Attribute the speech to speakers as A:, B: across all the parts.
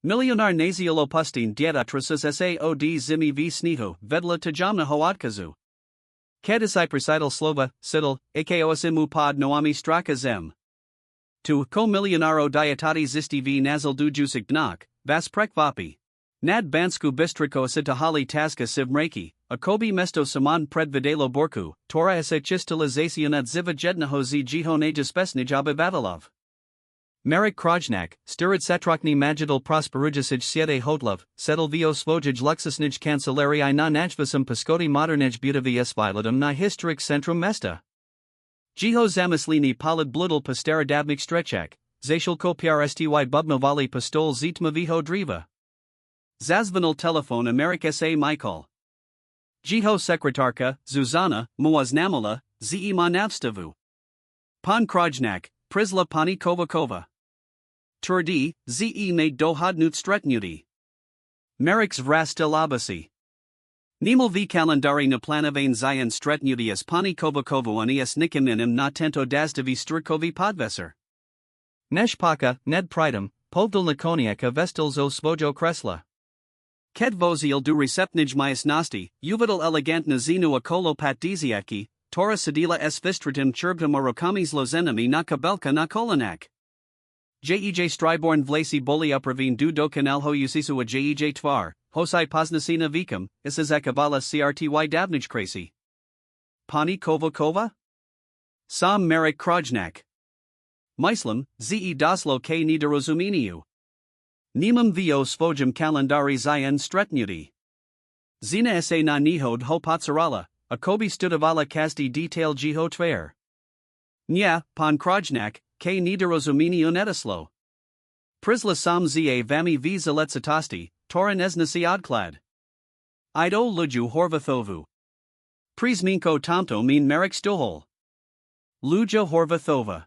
A: Milionár našiel opustené dieťa sa od zimy v snehu vedľa tajomného odkazu. Keď si prečítal slova, siedl, ako mu pod noami straka zem. Tu, ko milionáro dietati zistí v nazil dujusik dnak, vas prekvapi. Nad bansku bistriko sa tahali taska siv mraki, akoby mesto saman predvidelo borku, tora sa chistalizacion at ziva jednaho z jiho najespesnij obyvatilov. Marek Krojnak, stirad setrokni magidal prosperujasij siete hotlov, settle vio svojij luxusnij kancellarii na najvasum paskoti modernej butavi esvilatum na historic centrum mesta. Jiho zamislini polid bludal pastaradabnik strechak, zacial kopiarsty bubnovali pastol zitmaviho driva. Zazvanal telefon Amerik sa Michael. Jiho sekretarka, Zuzana, muaznamala, ze ma navstavu. Pan Krojnak, Prisla pani Kovakova. Turdi, ze made dohodnut stretnuti. Merix vrastil abasi. Nemel v kalendari na planavain zayan stretnutias pani Kovakovu anias nikiminim na tento dazdavi strikovi podveser. Neshpaka, ned pridem, povdal nakoniaka vestil zo svojo kresla. Ked vozil du receptnij majasnosti, uvidal elegantna zinu akolo patdiziaki, tora sedila s vistratim churbtum orokamis lozenami na kabelka na kolanak. Jej striborn vlasi boli upravin du do kanalho usisua jej tvar, hosai poznasina vikam, isazakavala crty davnij krasi. Pani Kovakova? Sam Marek Krojnak. Myslam, ze doslo k nidarozuminiu. Nemam vio svojim kalendari zayan stretnuti. Zina sa na nihod ho potsarala, akobi studavala kasti detail jiho tver. Nya, pan Krojnak, k nidarozumini unetislo. Prisla sam za vami v zaletsatosti, tora nesnasi odklad. Ido luju horvathovu. Prisminko tomto min Marek stohol. Luja horvathova.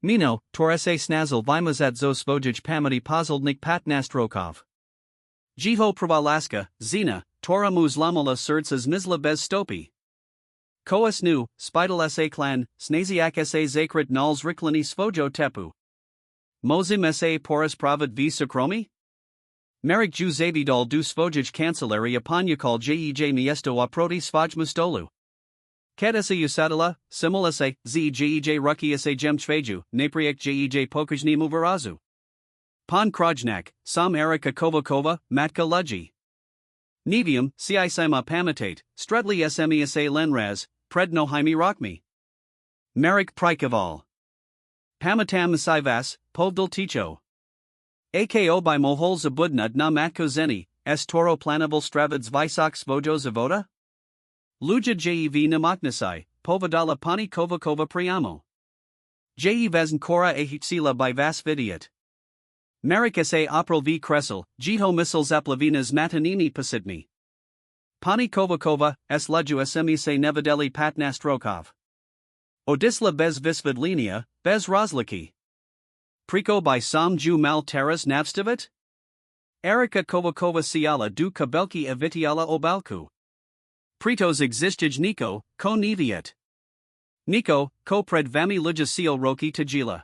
A: Mino, torese snazel vimazat zo svojij pamati pozildnik patnastrokov. Jiho pravalaska, zina, tora muzlamala srdsas mizla bez stopi. Koas nu, spidal sa clan, snaziak sa zakrit nals riklani svojo tepu. Mozim sa poras pravat v sukromi? Marek ju zavidal du svojij kancelari apanyakal jej miesto oproti svoj mustolu. Kad sa usadala, simul sa, jej ruki sa jem čveju, napriek jej pokajni muvarazu. Pan Krojnak, sam Erika Kovakova, matka luji. Nevium, si sima pamitate, stredli smi sa lenraz, predno jaimi rockmi. Marek Prikaval. Pamatam si vas, povdal ticho. Ako by mohol zabudnud na matko zeni, s toro planaval stravids visok svojo zavoda? Luja jev namaknasai, povadala pani Kovakova priamo. Vezn kora ahitsila by vas vidiot. Marek sa april v kresel, jiho misl zaplavinas matanini pasidni. Pani Kovakova, s luju smi se nevideli patnastrokov. Odisla bez visvidlinia, bez rozliki. Priko by sam ju mal teras navstavit? Erika Kovakova siala du kabelki evitiala obalku. Pritos existij Niko, ko neviet. Niko, ko pred vami luja seal roki tajila.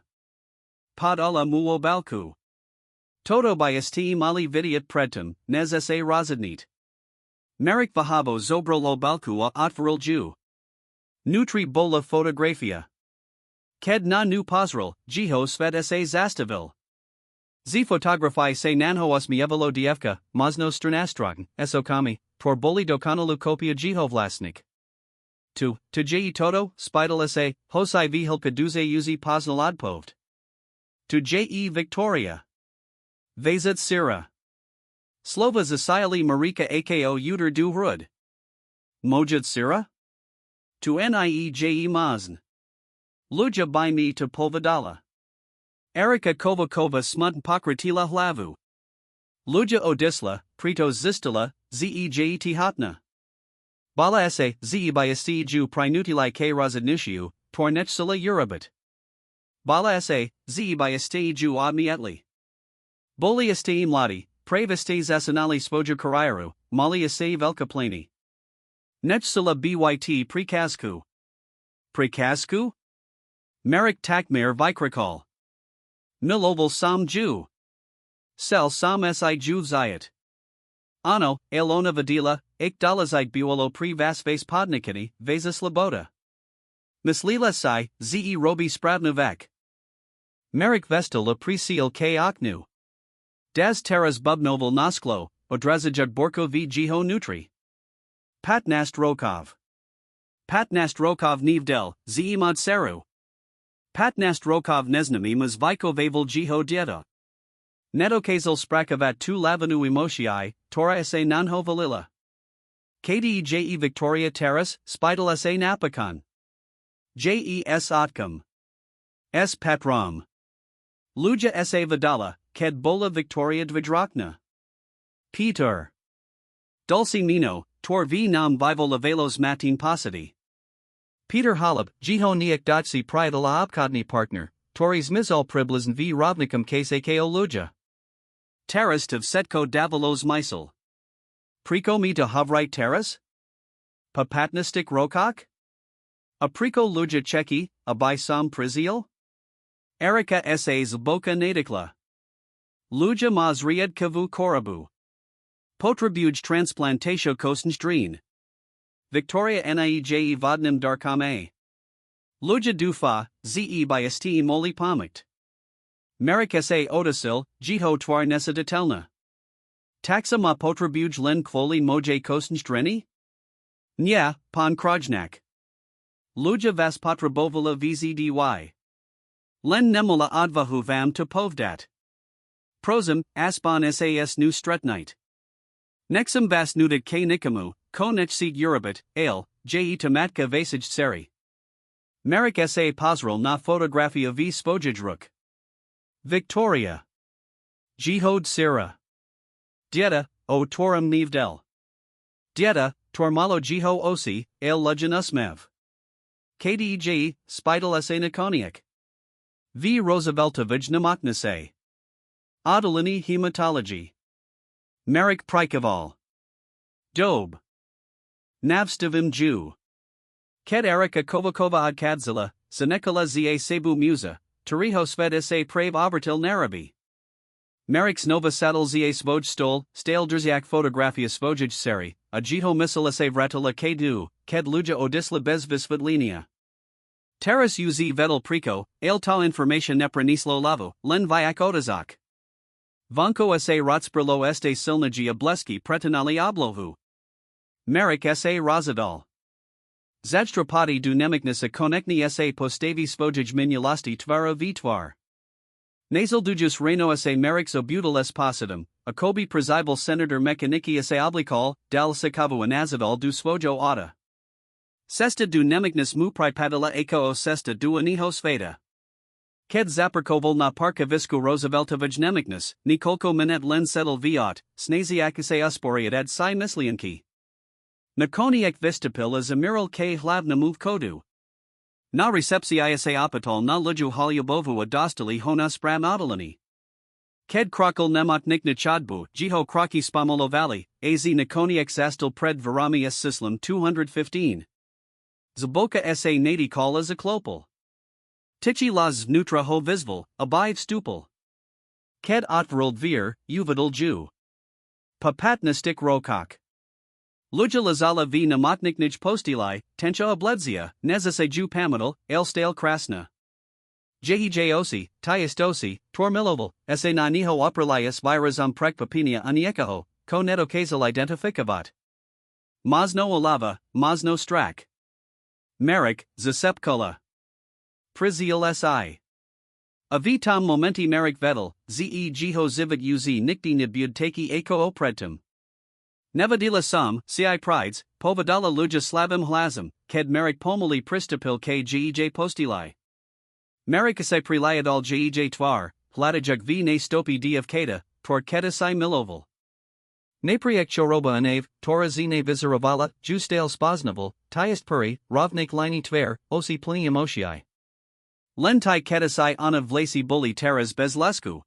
A: Pod ala mu obalku. Toto by st mali vidiat predtum, nez sa rozadnit. Marek Vahabo zobrol obalku a otvoril ju. Nutri bola fotografia. Ked na nu pozrel, jiho sved sa zastavil. Z fotografii se nanhoas mievalo dievka, mazno stranastrogn, esokami, por boli dokanalu kopia jiho vlasnik. Tu ji toto, spidal sa, hosai vihilka duze uzi poznal odpovd. Tu je Victoria. Vezat Sira. Slova zasiali Marika ako uter du hrud. Mojad Sira? Tu nieje mazn. Luja by me to povadala. Erika Kovakova smut pokratila hlavu. Luja odisla, pritos zistila, zij tihotna. Bala sa, by ju prinutili k rozadnishiu, tornechsila urabit. Bala sa, by ju odmietli. Boli mladi, prave zasanali svoju kariru, mali velka plani. Nechsila byt prekazku. Prekazku? Marek takmir vikrakal. Miloval sam ju. Sel sam si juv zayat. Ano, elona vadila, ik dalazite buolo pri vas vase podnikity, vasa sloboda. Mislila si, ze robi spravnovak. Merik vestal aprecial k oknu. Das teras bubnoval nosklo, odrazajug borko v jiho nutri. Patnast rokov. Patnast rokov nevdel, zeimod seru. Patnast rokov neznami mas vikovaval jiho dieta. Netokazel sprakavat tu lavanu emotii, tora sa nanho valila. Kdeje Victoria Terrace, spidal sa napakon. Jes otkum. S patram. Luja sa vidala, ked bola Victoria dvidrakna. Peter. Dulci mino, tor v nam vivola velos matin positi. Peter Holub, jiho niak dotsi priadala obkodni partner, toris mizal priblizn v rovnikum ksako luja. Terrorist of Setko Davalos Mysel. Priko me to Havrite Terrace? Papatnistic Rokok? A Priko Luja Cheki, a by Sam Priziel? Erika Essays Boka Nadikla. Luja Mazriad Kavu Korabu. Potrabuj Transplantatio Kostenstrin. Victoria Nieje Vodnim Darkame. Luja Dufa, Ze by Esti Moli Pomikt. Merik sa odasil, jiho twar nesa detelna. Taxa ma potrabuj len kvoli moje kostenstreni? Nya, pan krajnak. Luja vas potrabovala vzdy. Len nemola advahu vam to povdat. Prosum, aspan sas nu stretnite. Nexum vas nudik k nikamu, ko nechseed urabit, ale, je tomatka vasage seri. Merik sa pozral na fotografia v spojajruk. Victoria. Jihod Sira. Dieta, o torum nevdel. Dieta, tormalo jiho osi, el lujanusmev. Kdej, spidal sa nikoniak. V Rooseveltovij namaknase. Adalini hematology. Merik Prikaval. Dobe. Navstivim Jew. Ked Erika Kovakova Adkadzila, Senekala za Sebu Musa. Toriho sved sa prave obertil narabi. Merix nova saddle za svoj stol, stale drziak fotografia svojij seri, a jiho misala sa vratila kdu, ked luja odisla bez visvidlinia. Teras uz vedel priko, ale ta information nepranislo lavu, len viak odazak. Vanko sa rotsprlo este silnagi obleski pretanali oblovu. Merik sa razadal. Zajstrapati du nemiknis a konekni sa postavi svojij minulasti tvara vitvar. Nasal dujus reno sa merix obutal s positum, a kobi prezibal senator mekaniki sa oblikal, dal sakavu anazadal du svojo auta. Sesta du nemiknis mu pripadala eko sesta du anihos veda. Ked zaperkoval na parka visku Rooseveltovij nemiknis, nikolko menet len settle viot, snaziakise usporiat ad si mislianki. Nakoniek vistapil is amiral k hlavna move kodu. Na recepcija sa opital na luju haljubovu adostali hona spram odalani. Ked krokal nemat nikna chodbu, jiho kroki spamolo valley, az nakoniek zastil pred varami s sislam 215. Zaboka sa nadi call as a klopal. Tichi las nutra ho visval, abive stupal. Ked otvrld vir, uvidal Jew. Papatnistic rokok. Luja lazala v namatniknij postilai, tencha obledzia, nezase ju pamadal, elstale krasna. Jehijosi, tyastosi, tormiloval, sa naniho opralias virazam prekpapinia aniekaho, ko netokazal identifikavat. Mazno olava, mazno strak. Merik, zasepkola. Prizial si. Avitam momenti merik vedel, ze jiho zivit uz nikdi nibud taki eko opredtum. Nevadila sum, ci prides, povadala luja slavim hlazim, ked merik pomoli pristapil k jej postilai. Merikase priliadal jej tvar, hladajug v ne stopi diavkata, tor kedasai miloval. Napriek choroba anave, tora zine vizaravala, justale spasnaval, tyast puri, rovnik lini tver, osi plinium oshii. Lentai kedasai ana vlasi bully teras bezlesku.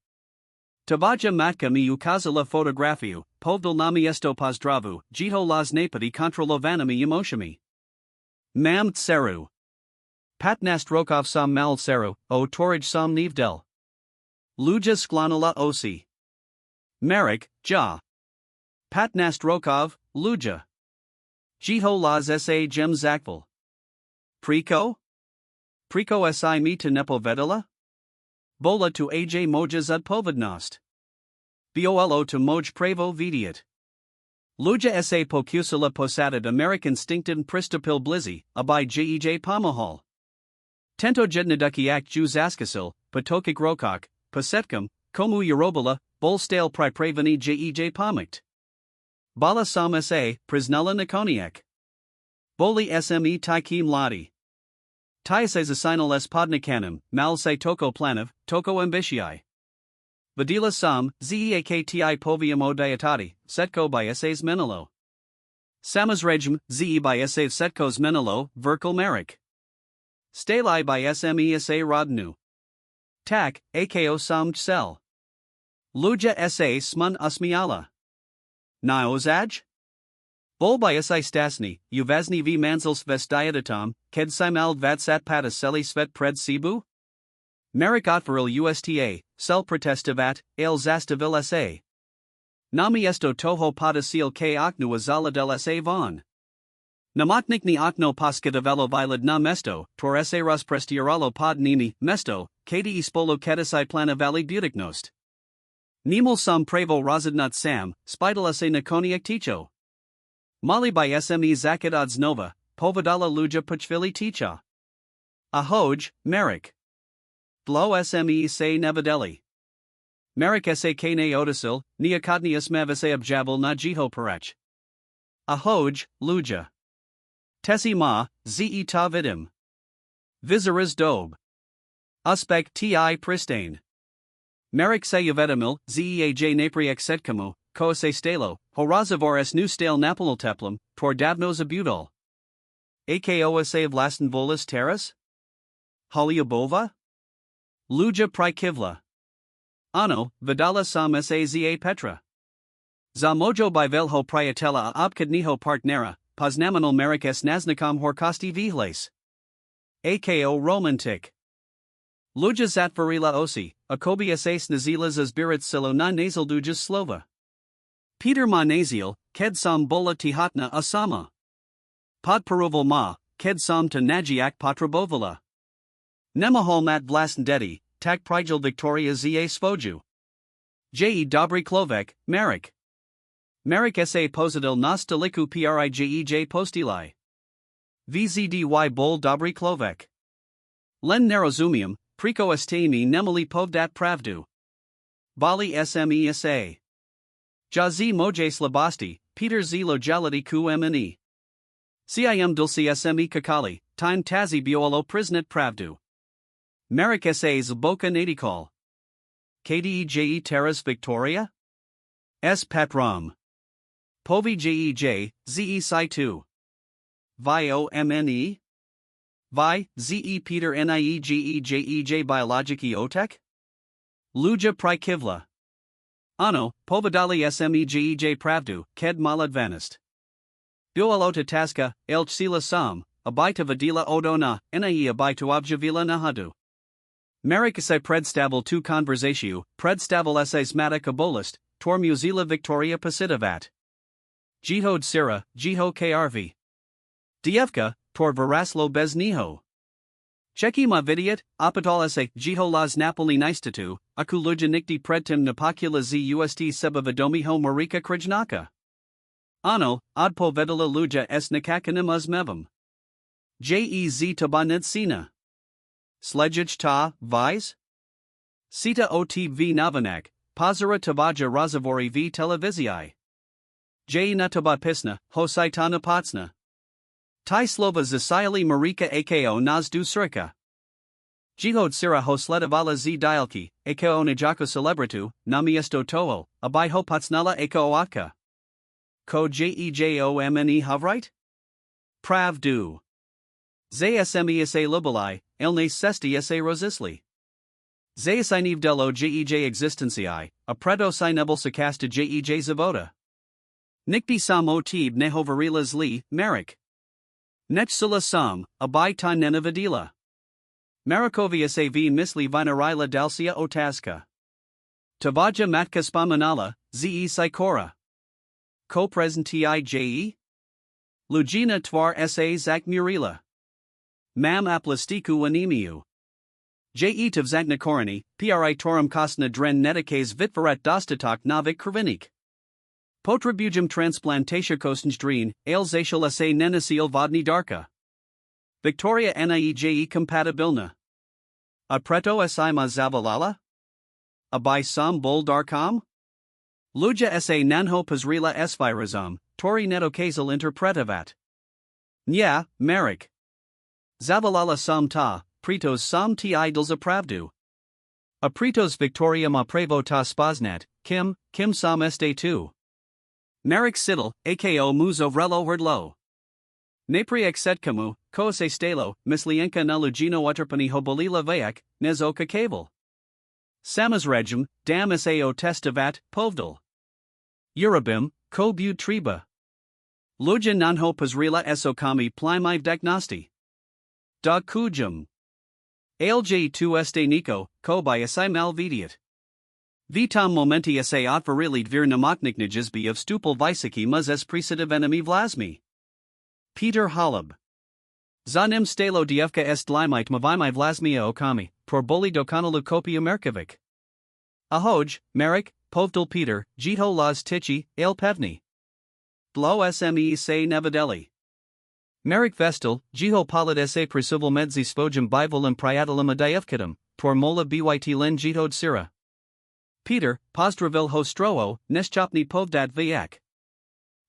A: Tavaja matka mi ukazala fotografiu, povdal nami esto pozdravu, jiho las napadi kontrolovanami emoshami. Mam tseru. Patnast rokov sam mal seru, o torij sam nevdel. Luja sklanala osi. Marek, Ja. Patnast Rokov, Luja. Jiho Laz sa Jem Zakval. Priko? Priko si mi to nepovedala? Bola tu aj moja zodpovednost. Bolo to moj pravo vidiet. Luja sa pokusila posada American instinktin pristupil blizi, aby jej pomohol. Tento jednadukiak ju zaskasil, potokik rokok, posetkam, komu Eurobala, bol stale pripraveni jej pomokt. Bala sam sa, priznala nakoniak. Boli sme tikim ladi. Tiase zasinal s podnikanem, mal se toko planov, toko ambitiai. Vadila sam, zeakti povium odiatati, setko by essays menelo. Samas regim, ze by essays setkos menelo, verkal merik. Stali by sme sa rodnu. Tak, ako sam cel. Luja sa smun usmiala. Naozaj? Bol by sa stasni, uvazni v manzels vestiadatom, ked simal vatsat pataseli svet pred sibu? Merik otvoril usta, sel protestivat, el zastavil sa. Nami esto toho padasil k oknu azala del sa von. Namotnikni okno paskadavelo vilad na mesto, tor sa prestiaralo pod nini, mesto, kdi ispolo kedasai plana vali butiknost. Nimel sam pravo razadnat sam, spidal sa nakoniak ticho. Mali by sme zakadad znova, povedala luja puchvili ticha. Ahoj, Merik. Blo sme se nevedeli. Merik sa kane odasil, niakadni smava se objavel na jiho parach. Ahoj, luja. Tesi ma, ze ta vidim. Vizaras dob. Uspek ti pristane. Merik se uvedamil, zeaj napriek setkamu, ko se stalo, horazavor s nu stale napolal teplum, tor davno zabudol. Ako sa vlastn volas teras? Haliabova? Luja prikivla. Ano, vidala sam sa za Petra. Za mojo by velho priatela a obkadniho partnera, poznamanal Merik s naznakam horkosti vihles. Ako romantic. Luja zatvarila osi, akobi sa snazilas azbirat silo na nasal dujas slova. Peter ma naziel, ked sam bola tihatna asama. Pod paroval ma, ked sam to najiak potrabovala. Nemahol mat vlastn dedi, tak prigel Victoria za svoju. Je dobry klovek, Merik. Merik sa pozadil nas deliku prijej postilai. Vzdy bol dobry klovek. Len nerozumium, priko estemi nemali povdat pravdu. Bali sme sa. Jazi moj slabasti, Peter z lojality ku mni. Sim dulci sme kakali, time tazi biolo priznet pravdu. Merik sa zboka nadikol. Kdej teras Victoria? S patram. Povi jej, ze si tu. Vio mne? Vi, ze Peter niegej biologiki otek? Luja prikivla. Ano, povedali smej pravdu, ked maladvanist. Bualota taska, elchsila sam, abita vadila odona, nai abitu objavila nahadu. Merik se predstavil tu conversatio, predstavil essays matic abolist, tor muzila Victoria pasitavat. Jihod sira, jiho krv. Dievka, tor veraslo bez niho. Cheki ma vidiet, apatal esse, jiho las napoli nistatu, aku luja nikti predtim napakula z ust sebavidomiho marika krijnaka. Ano, odpo vedala luja s nakakanim uzmevam. Jez tabanid sina. Sledjich ta, vise? Sita otv navanak, pozara tabaja razavori v televizii. J na tabatpisna, hosaitana potsna. Tai slova zasili marika ako nas du surika. Jihod sira hosledavala z dialki, ako najako celebritu, namiesto toho, abai hopatsnala ako atka. Ko jejomne havright? Pravdu. Zasme sa lubalai, elne sesti sa rosisli. Zasiniv delo jej existenciai, a predo sinebel sakasta jej zavoda. Nikpi sam otib nehovarilas li, Merik. Nechsula sam, abai ta nenavadila. Marikovia sa v misli vinarila dalcia otaska. Tavaja matka spamanala, ze Sikora. Ko presentije? Lugina twar sa zak murila. Mam aplastiku anemiu. Je tav zanknakorani, pri torum kosna dren netikes vitvarat dostatok novik krvinik. Potribujum transplantatia kostnjdrin, alzatial sa nenasil vodni darka. Victoria nieje compatibilna. A preto sima zavalala? Abai sam bol darkam? Luja sa nanho pazrila esvirazam, tori netokazal interpretavat. Nya, Merrick. Zavalala sam ta, pretos sam ti idols apravdu. A pretos Victoria ma prevo ta spaznat, kim sam este tu. Merrick siddle, ako muzo vrelo wordlo. Napri exetkamu, ko se stelo, mislienka na lugino utrpani hobolila vayak, nezoka cable. Samas regum, dam sao testavat, povdal. Urabim, ko bu triba. Luja nanho pazrila esokami plimive diagnosti. Da kujum. Alj tu este nico, ko by asai malvidiat. Vitam momenti esse otvarilid vir namokniknijizbi of stupal visaki muz es precedav enemy vlasmi. Peter Holub. Zanim stalo dievka est limite mavimai vlasmia okami, torboli dokanalu kopia merkovic. Ahoj, Merrick, povdal Peter, jito las tichi, ale pevni. Blo sme se nevadeli. Merrick vestal, jiho polid se presuvil medzi svojum bivolum priatalum adievkitum, tor mola byt len jitod sira. Peter, pozdravil hostroo, neschopni povdat viak.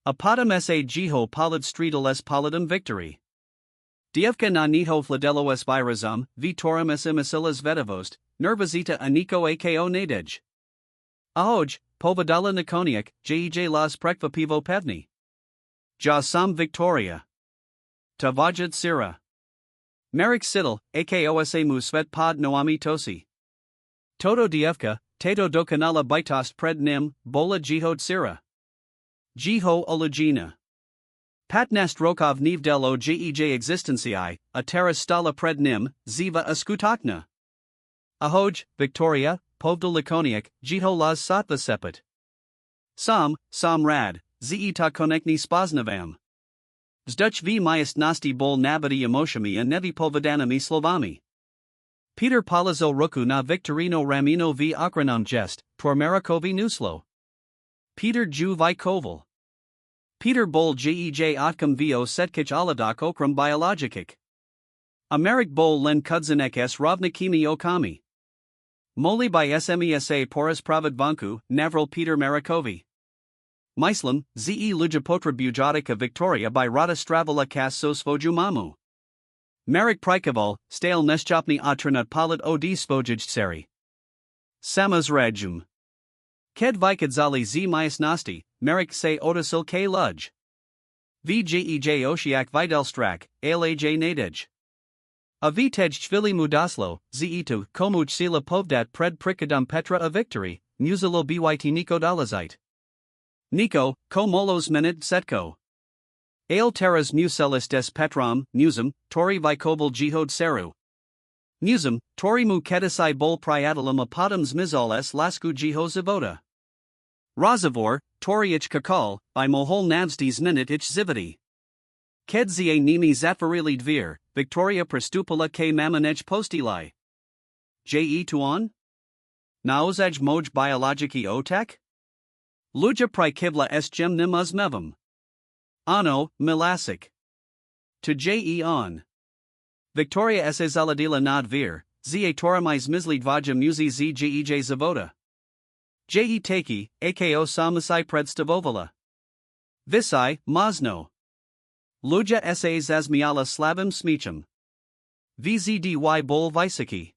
A: Apadam sa jiho polid streetal s polidum victory. Dievka na niho fladelo s virazum, vitorum s imasilas vedavost, nervazita aniko ako nadej. Ahoj, povadala nikoniak, jej las prekva pivo pevni. Ja sam Victoria. Tavajad sira. Merrick siddle, ako sa musvet pod noami tosi. Toto dievka, tato dokanala bytost pred nim, bola jihod sira. Jiho olagina. Patnast rokov nivdelo jej existenciae, a terra stala pred nim, ziva askutakna. Ahoj, Victoria, povdal likoniak, jiho las satva sepet. Sam rad, ta konekni spaznavam. Zduch v majest nasti bol nabadi emoshami a nevi povadanami slovami. Peter palazo ruku na victorino ramino v okranam jest, tormerakovi nuslo. Peter ju vikoval. Peter bol jej otkam vo setkich aladak okram biologikik. Amerik bol len kudzanek s rovnikimi okami. Moli by smesa porus pravid vanku, navril Peter Marakovi. Myslam, ze lujapotra bujotica Victoria by rada stravala kas svojumamu. Marek prikaval, stale neschopni atranat polit od svojij seri. Samas regum. Ked vikadzali z nasti, Marek se odasil k luj. Vjej oshiak videlstrak, alaj nadej. A vitej chvili mudaslo, zetu komuch sila povdat pred prikadam petra a victory, musilo byt Nico dalazite. Nico, ko molos menid setko. Ale terras muselis des petram, musum, tori vikobal jihod seru. Musum, tori mu kedisai bol priatalum apodums mizoles lasku jiho zavoda. Razavor, toriich kakal, by mohol navstis minit ich zividi. Kedzie nimi zafarili dvir, Victoria prestupala k mamanech postili. Je tuan? Naozaj moj biologiki otek? Luja prikivla s gem nimaz mevam. Ano, milasik. To je on. Victoria se zaladila nad vir, za toramais mislid vaja muzi jej zavoda. Je taki, ako samasai predstavovala. Visai, mazno. Luja sa zazmiala slavim smicham. Vzdy bol visaki.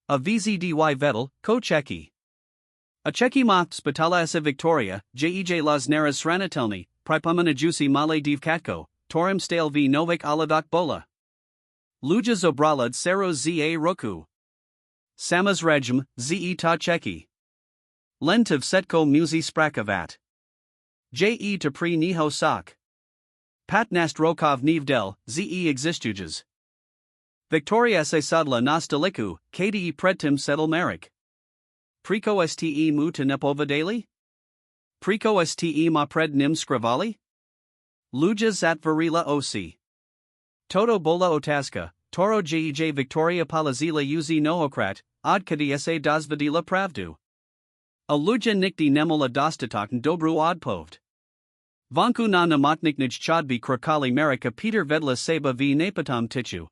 A: A vzdy vedel, ko cheki. A cheki ma spitala sa Victoria, jej las neras sranatelni, pripamana juicy male divkatko, torim stale v novik aladak bola. Luja zobralad sero za roku. Samas regum, ze ta cheki. Lentiv setko muzi sprakavat. Je to pri niho sak. Patnast rokov nivdel, ze existujas. Victoria se sadla nostaliku, kde predtim settle merik. Priko ste mu to nepovadeli? Preco ste ma pred nim scrivali? Luja zat varila osi. Toto bola otaska, toro jej Victoria palazila uzi nohokrat, od kadi se dozvedila pravdu. A luja nikdi nemola dostatok dobru odpoved. Vanku na namotniknij chodbi krakali Amerika Peter vedla seba v napatom tichu.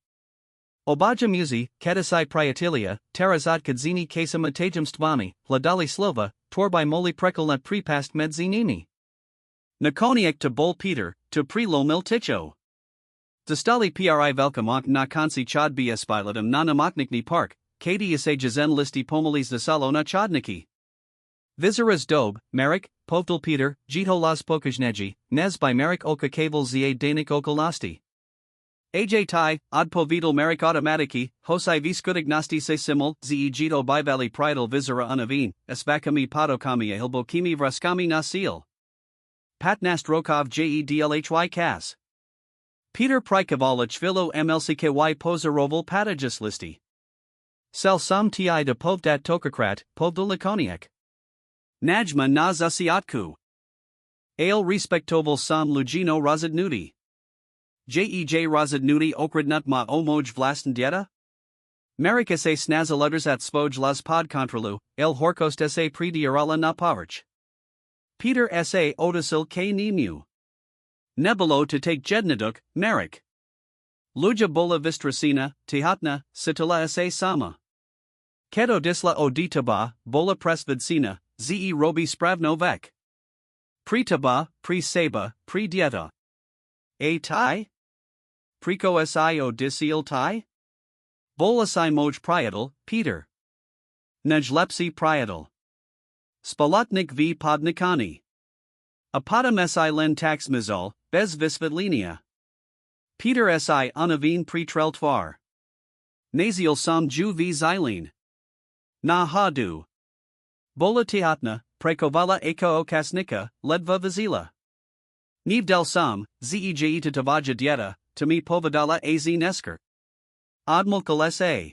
A: Obaja muzi, kadasai priatilia, terazat kadzini kasama tajamstvami, hladali slova, torbi moli prekolnat prepast medzinini. Nakoniak to bol Peter, to prelomil ticho. Dostali pri velkamok na konci chodbi espilatum na namotnikni park, kadi ise jazen listi pomolis de salona chodniki. Vizaras dob, Merrick, Povdal Peter, Jito las Pokajneji, Nez by Merrick Oka Kaval Za Danik Okalasti. Aj Tai, Od Povidal Merrick Automatiki, Hosai Viskudignosti Se Simul, Ze Jito Bivali Pridal Vizara Unavin, Esvakami Padokami Hilbokimi Vraskami Nasil. Patnast Rokov Jedlhy Kas. Peter Prikavala Chvilo MLCKY Pozaroval Patagis Listi. Sel Sam Ti de Povdat Tokakrat, Povdal Lakoniak. Najma na zasiatku. Ale respektoval sam lugino razadnuti. Jej razadnuti okradnut ma omoj vlasten dieta? Merika se snazaluders at spoj las pod contralu, el horkost se prediarala na pavarch. Peter sa odasil k nemu. Nebolo to take jednaduk, Merik. Luja bola vistrasina, tihatna, sitala sa sama. Kedo disla oditaba, bola presvidsina. Ze robi spravnovek. Pritaba, pre-seba, pre-dieta. A tai? Preco si odisiel tai? Bolasai moj prietal, Peter. Najlepsi prietal. Spalotnik v podnikani. Apadam si len tax mizol, bez visvitlinia. Peter si unavin pretreltvar. Naziel sam ju v xylene. Na hadu. Bola tihatna, prekovala eko okasnika, ledva vizila. Niv del sam, zejeita tavaja dieta, to me povadala az nesker. Odmulkal sa.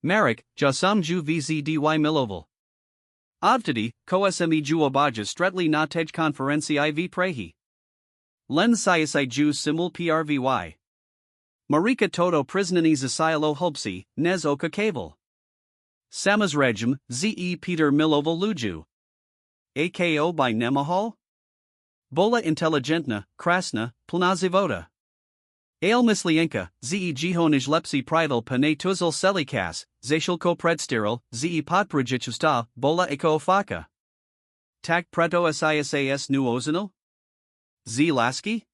A: Marik, jasam ju vzdy miloval. Odtadi, kosme ju obaja stretli na tej konferenci iv prehi. Len siasai ju simul prvy. Marika toto priznani zasilo hubsi, nez oka kaval. Samas regim, ze Peter miloval luju. Ako by Nemahal? Bola intelligentna, krasna, plnazivoda. Ale mislienka, ze jihonij lepsi pridal pane tuzil selikas, zashilko predstiril, ze potprajichusta, bola eko faka. Tak preto sisas nu ozinal? Z laski?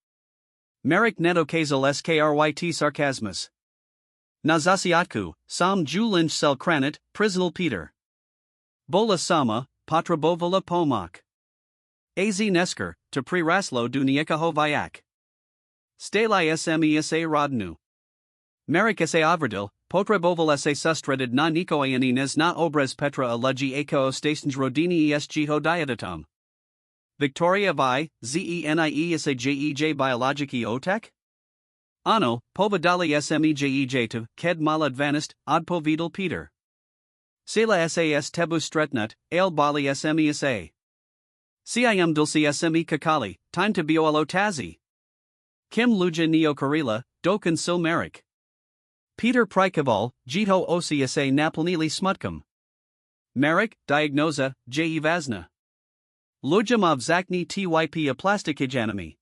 A: Merik neto kazal skryt sarcasmus. Nazasiatku, sam julinj sel kranit, priznal Peter. Bola sama, potrabovala pomak. Az nesker, to priraslo duniekaho vayak. Stalai smesa rodnu. Merik sa avradil, potreboval sa sustredid na nikoanines na obres petra alegi ako stastanj rodini esgho diadatum. Victoria vi, zenie sa jej biologiki otek? Ano, povadali smejej ked maladvanist, odpovidal Peter. Sela sas tebu stretnut, ale bali smesa. Sim dulci sme kakali, time to bolo tazi. Kim luja neo karila, dokan sil merik. Peter prikaval, jito osa naplanili smutkum. Merik, diagnosa, vazna. Lujamov zakni typ aplastikij.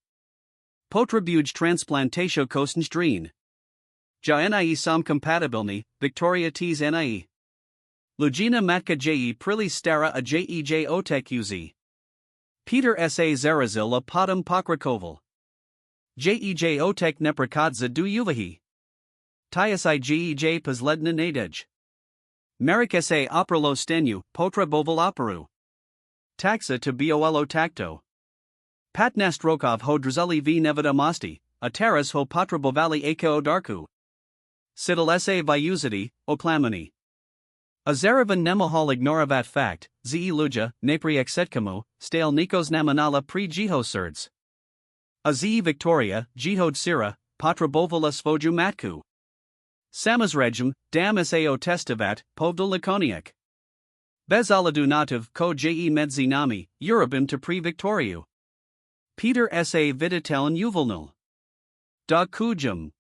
A: Potrabuj transplantatio kostenj drin. Ja nie sam compatibilni, Victoria ts nie. Lugina matka prili stara a jej otekuzi. Peter sa zarazil a potom pokrakoval. Jej otek neprakadza du uvahi. Tyasi jej pozledna nadej. Merik sa opralo stenu, potra boval operu. Taxa to bolo tacto. Patnast rokov ho drzali v nevada mosti, a teras ho potrabovali ako darku. Sidal sa vyuzity, oklamani. A zaravan nemohal ignoravat fact, ze luja, napri exetkamu, stale nikos namanala pre jiho surds. A ze Victoria, jihod sira, potrabovala svoju matku. Samas regim, dam sao testavat, povdal lakoniak. Bez aladunativ ko je medzi nami, Urubim to pre Victoriu. Peter sa viditeln uvolnul. Da kujum.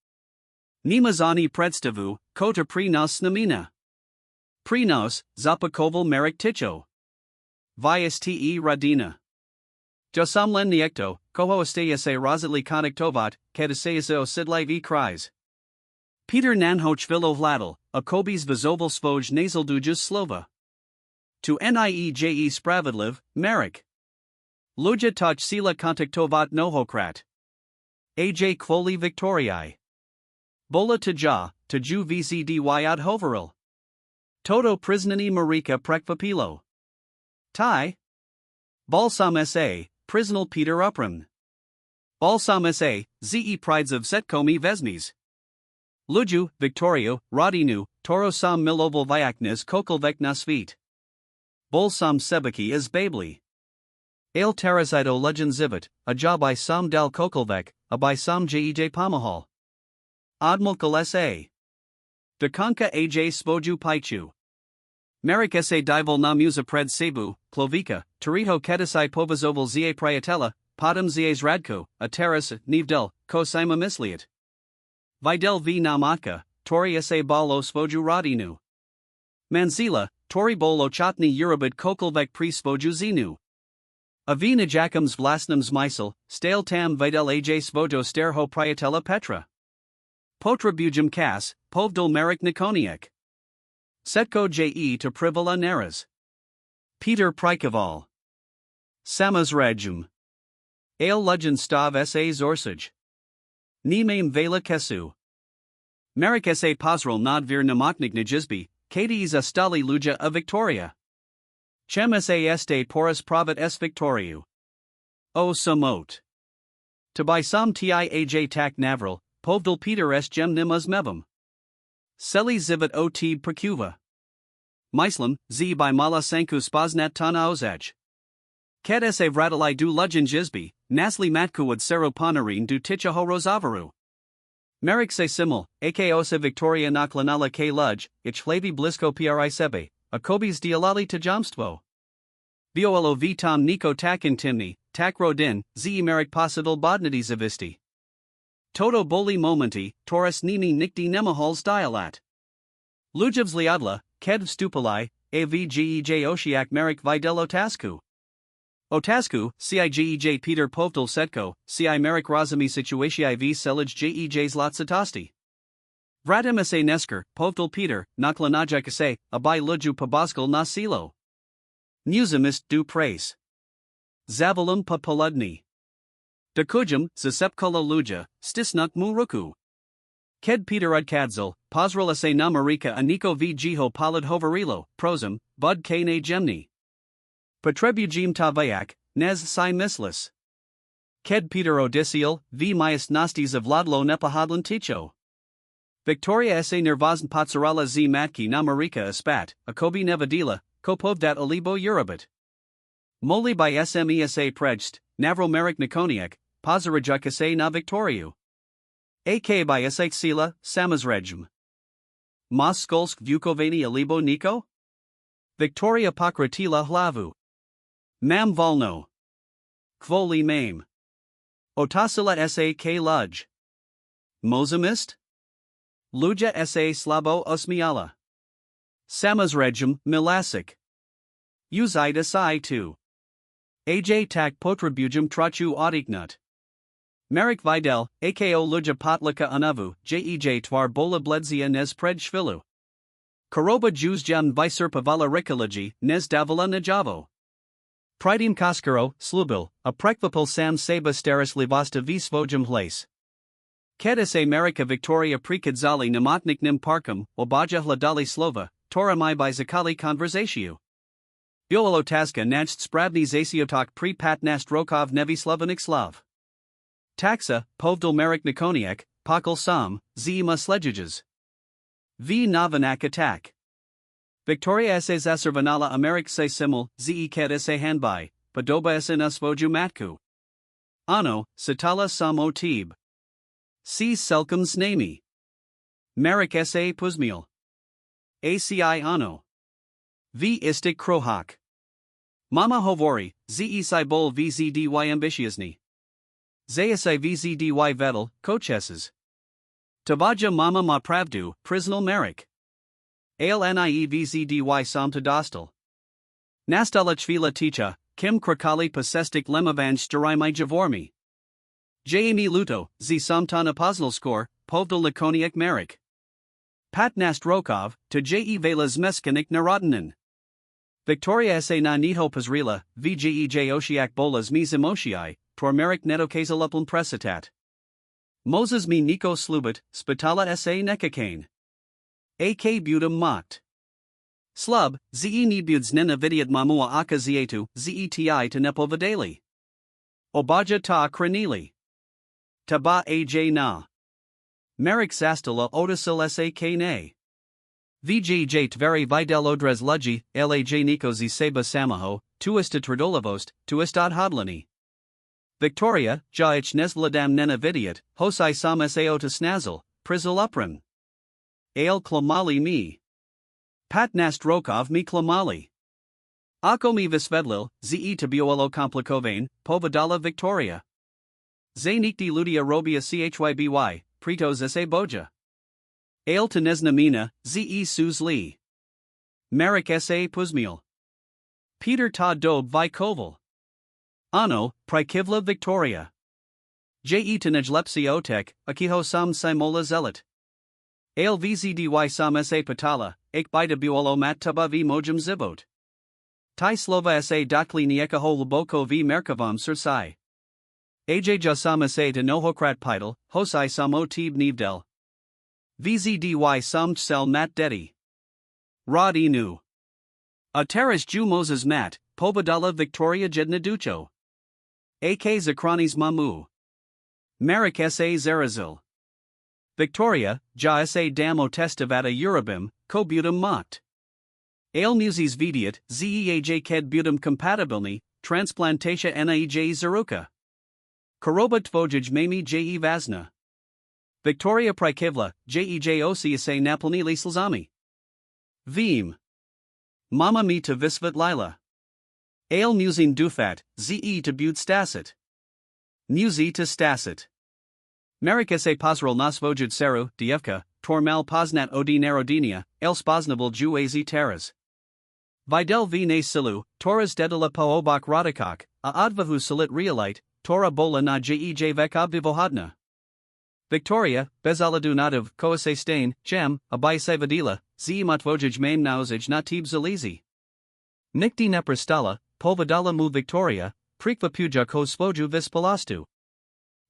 A: Nimazani predstavu, ko to pre nas namina. Pre nos, zapakoval merik ticho. Vias te radina. Josamlen niekto, koho estejase rozitli konektovat, kedesejase osidlai v cries. Peter nanhoch vilo vladal, a kobis vizoval svoj nasal dujas slova. To nieje spravedliv, merik. Luja toch sila kontaktovat nohokrat. Aj kvoli victoriae. Bola tja, tju vcdy ad hoveril. Toto priznani marika prekvapilo. Tai. Balsam sa, prisnal Peter uprim. Balsam sa, ze prides of setkomi vesmis. Luju, Victorio, Rodinu, Toro sam miloval viaknes kokelvek nasvit. Bolsam sebaki is babli. Ale terasido legend zivit, a ja by sam dal kokelvek, a by sam jej pamahal. Admulkal sa. Dekanka aj spoju paichu. Merik sa divol na musa pred sebu, Klovica, Toriho kedasai povazoval zie priatella, podem zies radko, a teras, nivdel, ko sima misliat. Videl v namatka, Tori sa balo svoju rodinu. Manzila, Tori bolo chotni Urubid kokelvek pri svoju zinu. Avina jakams vlasnams mysel, stale tam videl aj svojo sterho priatella petra. Potra bujum kas, povdol merik nikoniek. Setko je to privala neras. Peter Prikaval. Samas regum. Ale legend stav sa zorsaj. Nimam vela kesu. Merik sa posral nad vir namotnik najizbi, kadies astali luja a Victoria. Chem sa este porus pravat s Victoriu. O samot. To by sam tiaj tak navril, povdal Peter s gem nimas mevum. Seli zivit o tib percuva. Myslam, z by mala sanku spaznat tana ozaj. Ked sa vratalai du legend jizbi, nasli matkuwad seroponarin du tichaho rozavaru. Merik se simul, akosa Victoria naklanala k luj, ich flavi blisko pri sebe, a kobis dialali tajamstvo. Violo vitam niko takin timni, tak rodin, ze merik posidal bodnity zavisti. Toto boli momenti, taurus nini nikti nemahals dialat. Lujevs liadla, kedv stupalai, avgej oshiak merik videl otasku. Otasku, cijej Peter povdal setko, ci merik razami situatii v selij jejs latsatosti. Vratim sa nesker, povdal Peter, naklanajak sa, abai luju pabaskal na silo. Musimist du praise. Zavalum pa poludni. Dakujum, zasepkola luja, stisnuk muruku. Ked Peter udkadzil, pozrala se na marika aniko v jiho palad hovarilo, prosum, bud k ne gemni. Patrebujim tavayak, nez si mislis. Ked Peter odisiel, v myas nastis of ladlo nepahadlan ticho. Victoria sa nervazn patsarala z matki na marika aspat, akobi nevadila, kopovdat olibo urubit. Moli by smesa prejst, navro merik nikoniak, pozarajuk sa na Victoriu. Ak by esait sila, samazregum. Mas skolsk vukovani alibo niko? Victoria pakratila hlavu. Mam volno. Kvoli mame. Otasila sa k luj. Mozamist? Luja sa slabo osmiala. Samazregum, milasik. Uzida sai tu. Aj tak potribujum trachu audiknut. Merik videl, ako luja potlika anavu, jej twar bola bledzia nes pred shvilu. Karoba juzjam viserpavala rikology, nes davala najavo. Pridim kaskaro, slubil, a prekvapil sam seba steris livasta v svojum hlace. Kedis America Victoria prekadzali namotnik nim parkum, obaja hladali slova, toramai by zakali konversatiu. Biolo taska nacht spravni zasiotok pre patnast rokov nevi slovanik slav. Taxa, povdal merik nikoniak, pakal sam, zima sledjuges. V navanak attack. Victoria se zaservanala Amerik se simul, ze ked se hanbai, padoba se nasvoju matku. Ano, satala sam o tib. Si selkums nami. Merik sa puzmiel. ACI ano. V istik krohak. Mama hovori, ze bol vzdy ambitiozny. Zayasai vzdy vedel, kocheses. Tabaja mama ma pravdu, priznal merik. Ale vzdy sam to dostal. Nastala chvila ticha, kim krakali pasestik lemavanj starimai javormi. Jami luto, z samtana poznal skor, povdal lakoniak merik. Pat nast rokov, to vela zmeskanik narodinen. Victoria sa na niho pazrila, vgej oshiak bolas mi zimoshii, tormerik netokazaluplan presitat. Moses mi niko slubat, spitala sa nekakane. Ak budum mocked. Slub, ze nebuds nena vidiad mamua aka zietu, zeti to nepovadali. Obaja ta kranili. Taba aj na. Merik zastala odasil sa kane. Vj tveri videl odres lugi, laj niko z seba samaho, tuista tradolavost, tuistad hodlani. Victoria, jaich nesvladam nena vidiat, hosai sam sao to snazel, prizal uprim. Ale klamali mi. Pat nast rokov mi klamali. Ako mi visvedlil, ze tabioelo komplikovane, povadala Victoria. Zanikti ludia robia chyby, pritos sa boja. Ale to neznamina, ze sus li. Merik sa puzmiel. Peter ta dob vi koval. Ano, prikivla Victoria. Je to nejlepsi otek, akiho sam simola zealot. Ale vzdy sam sa patala, ek bida buolo mat taba v mojum zibot. Tai slova sa dakli niekaho luboko v merkavam sursai. Aj sam sa de nohokrat pidal, hosai samo tib nivdel. Vzdy sam sel mat dedi. Rod inu. A teres ju Moses mat, pobadala Victoria jedna ducho. Ak zakranis mamu. Merik sa zerazil. Victoria, ja sa damo testivata urabim, ko budum mocked. Ale muses vidiat, zeaj ked budum compatibilni, transplantatia naej zaruka. Karoba tvojaj mami je vazna. Victoria prikivla, jej osi sa naplanili slzami. Vim. Mama mi to visvat lila. Ale musing dufat, ze to bud stasit. Musi to stasit. Merik sa pozral nasvojad seru, dievka, tormal poznat odi narodinia, el spoznaval juazi teras. Videl v ne silu, toras dedala poobak radikak, a advahu salit realite, tora bola na jej vek obdivohadna. Victoria, bezaladu nadav, koase stain, gem, abai sevadila, ze matvojaj maim nauzaj natib zalizi. Nikti neprastala, povadala mu Victoria, prikva puja ko svoju vispalastu.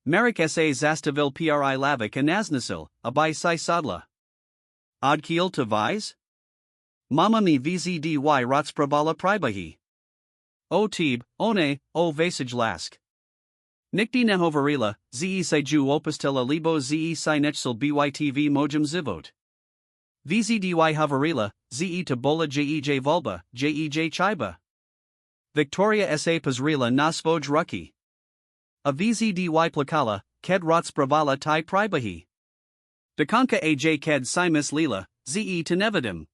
A: Merik sa zastavil pri lavik anaznasil, abai sai sadla. Odkiel to vise? Mama mi vzdy rotsprabala pribahi. O tib, one, o vasaj lask. Nikti nehovarila, ze si ju opustela libo ze si nechsil bytv mojum zivot. Vzdy havarila, ze to bola jej volba, jej chiba. Victoria sa pazrila nasvoj ruki. A vzdy plakala, ked rotspravala tai pribahi. Dekanka aj ked simus lila, ze to nevadim.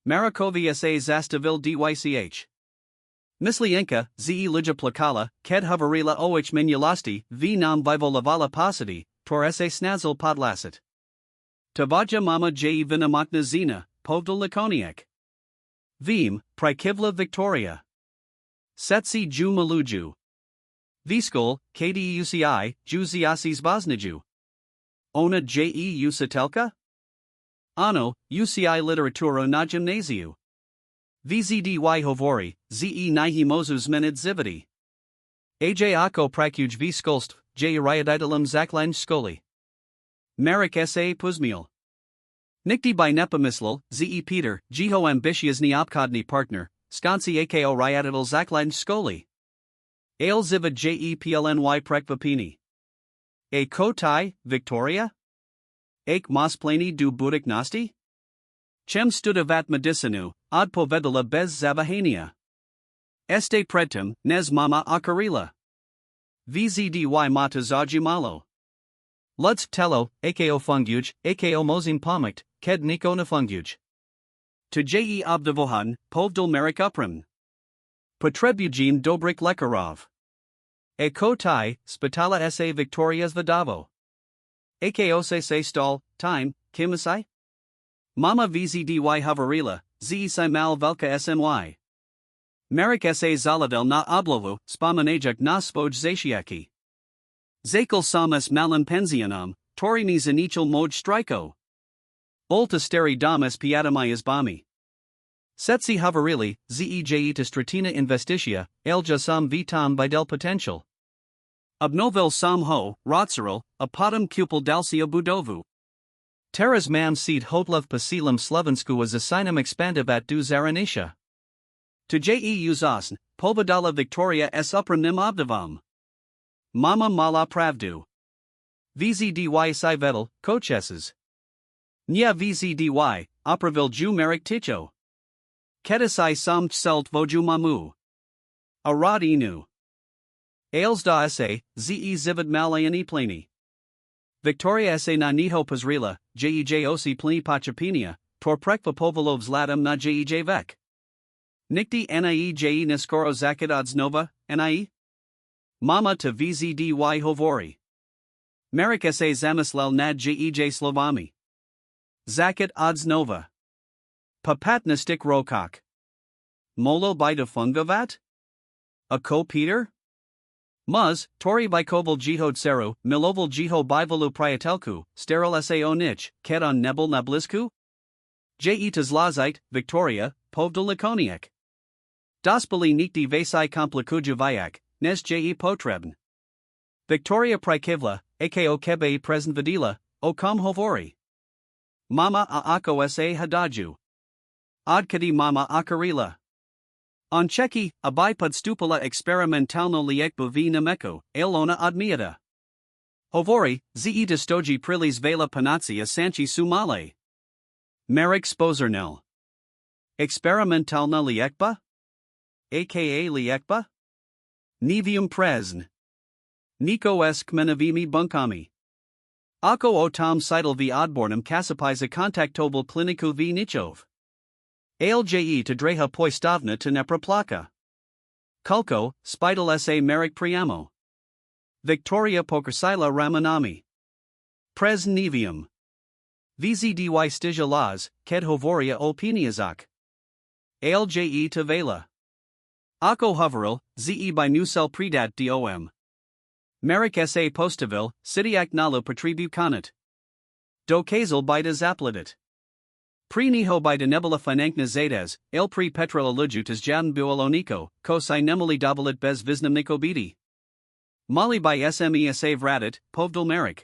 A: Marikovia sa zastavil dych. Mislienka, ze lija plakala, ked havarila oich minulasti, v nam vivolavala pasadi, tor sa snazel podlasit. Tavaja mama je vinamakna zina, povdal lakoniak. Vim, prikivla Victoria. Setsi ju maluju. Viskol, kdeuci, ju ziasis bosniju. Ona je usatelka? Ano, uci literaturo na gymnasiu. Vzdy hovori, ze nihi mozus menid zividi. Aj ako prakuj v skolst, j riadidalum zaklanj skoli. Merik sa puzmiel. Nikti by nepamislil, ze Peter, jiho ambitiozny obkodny partner, skansi ako riadidal zaklanj skoli. Ale ziva jeplny prekvapini. A kotai, Victoria? Ak mosplani du budik nosti? Chem studavat medicinu, od povedala bez zavahania. Este predtem, nes mama akarila. Vzdy mata zajumalo. Ludsk telo, ako funguj, ako mozim pomikt, ked niko na funguj. To je obdavohan, povdal merik uprim. Potrebujim dobrik lekarov. Ko tai, spitala sa Victoria Zvedavo. Akose se stal, time, kimasai? Mama vzdy havarila, si mal velka smy. Merik sa zaladel na oblovu, spomenajak na spoj zashiaki. Zakel samas malam pensionam, torini zanichel moj striko. Olta steri damas piadamai bami. Setsi havarili, zeje to stratina investitia, elja sam vitam videl potential. Obnovel sam ho, rotsaril, apadam kupil dalcia budovu. Teras mam seed hotlov pasilam slovensku was asinam expandibat du zaranisha. To je uzasn, povadala Victoria s upramnim obdavam. Mama mala pravdu. Vzdy si vedel, kocheses. Nya vzdy, opravil ju merik ticho. Kedasai sam selt voju mamu. Arad inu. Ales da sa, zivid malayan pleni. Victoria sa na niho pazrila, jej osi pleni pachapinia, tor prekva povolovs latam na jej vek. Nikti nie neskoro zakid nova, nie? Mama to vzdy hovori. Merik sa zamislel nad jej slovami. Zakid nova. Papatnistik rokok. Molo by defungavat? A ko Peter? Muz, tori bikoval jihod seru, miloval jiho bivalu priatelku, steril sao nich, kedon nebel nablisku? Jitas lazite, Victoria, povdal lakoniak. Dospali nikti vasai komplikuju vayak, nes potrebn. Victoria prikivla, ako kebe present vidila, o kom hovori. Mama ako sa hadaju. Adkadi mama akarila. On Czeki, abipad stupala experimentalno liekbu v nameko, elona admiada. Hovori, ze dostoji prilis vela panatsia sanchi sumale. Merik spozernel. Experimentalna liekba? Aka liekba? Nivium presn. Niko esk menavimi bunkami. Ako o tom sidel v odbornum kasapisa kontaktobel kliniku v nichov. Alje to dreha poistavna to nepraplaka. Kulko, spidal sa merik priamo. Victoria pokersila ramanami. Pres nivium. Vzdy stija laz, ked hovoria opiniazak. Alje to vela. Ako hoveril, ze by nusel predat dom. Merik sa postavil, sidiak nalo patribu kanat. Do kazel by de zapladit. Pre niho by de nebula finankna zaides, el pre petrol alujutas jan buoloniko, ko si nemali dovelit bez visnamniko bidi. Mali by sme save radit, povdal merik.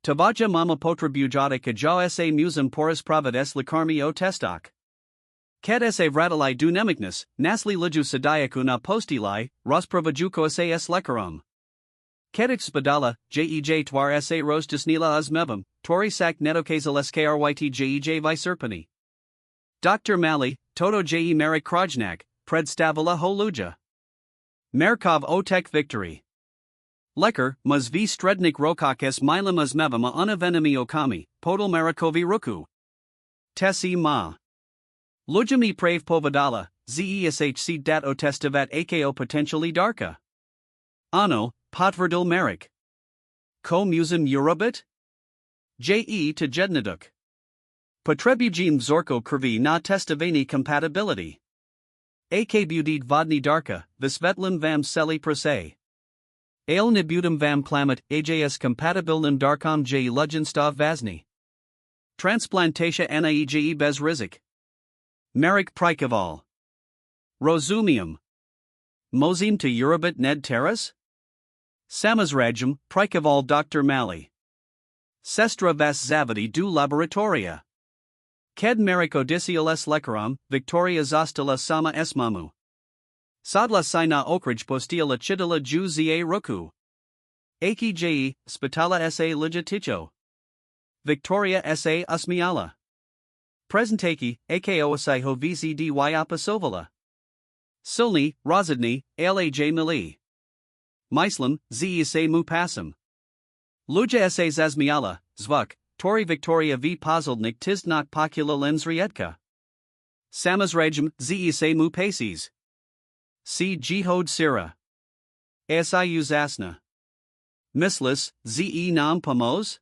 A: Tabaja mama potribujata kaja sa musum porus pravades likarmi o testok. Ked sa radali du nemicnus, nasli liju sadiaku na postili, rospravajuko sa lekarum. Kedix spadala, jej twar sa rostus nila azmebum, tori sak netokazal skryt jej viserpani. Dr. Mali, toto je merik krajnak, predstavala holuja. Merkov otek victory. Lekar, maz v strednik rokok s milam azmebum a unavenami okami, podal marikovi ruku. Tesi ma. Lujami prave povadala, zeshc dat o testavat ako potentially darka. Ano, potverdil merik. Ko musum eurobit? Je to jednaduk. Potrebujim vzorko krvi na testavani compatibility. Ak budit vodni darka, visvetlim vam seli prase. Ale nebudum vam klamat ajs compatibilnim darkom j lugenstav vazni. Transplantatia nije bez rizik. Merik prikaval. Rozumium. Mozim to eurobit ned terras? Samazrajum, prikaval Dr. Mali. Sestra vas zavadi du laboratoria. Ked merik odisial s lekaram, Victoria zostala sama esmamu. Sadla sina okraj postila chitala ju za ruku. Aki je, spitala sa legiticho. Victoria sa usmiala. Presentaki, ako asiho vzdy opasovala. Silni, rozidni, alaj mili. Myslam, ze mu pasum. Luja sa zazmiala, zvuk, tori Victoria v pozildnik tiznok pokula lenzrietka. Samazrajum, ze mu paces. C. Jihod Sira. Asi Uzasna. Mislis, ze nam pamos?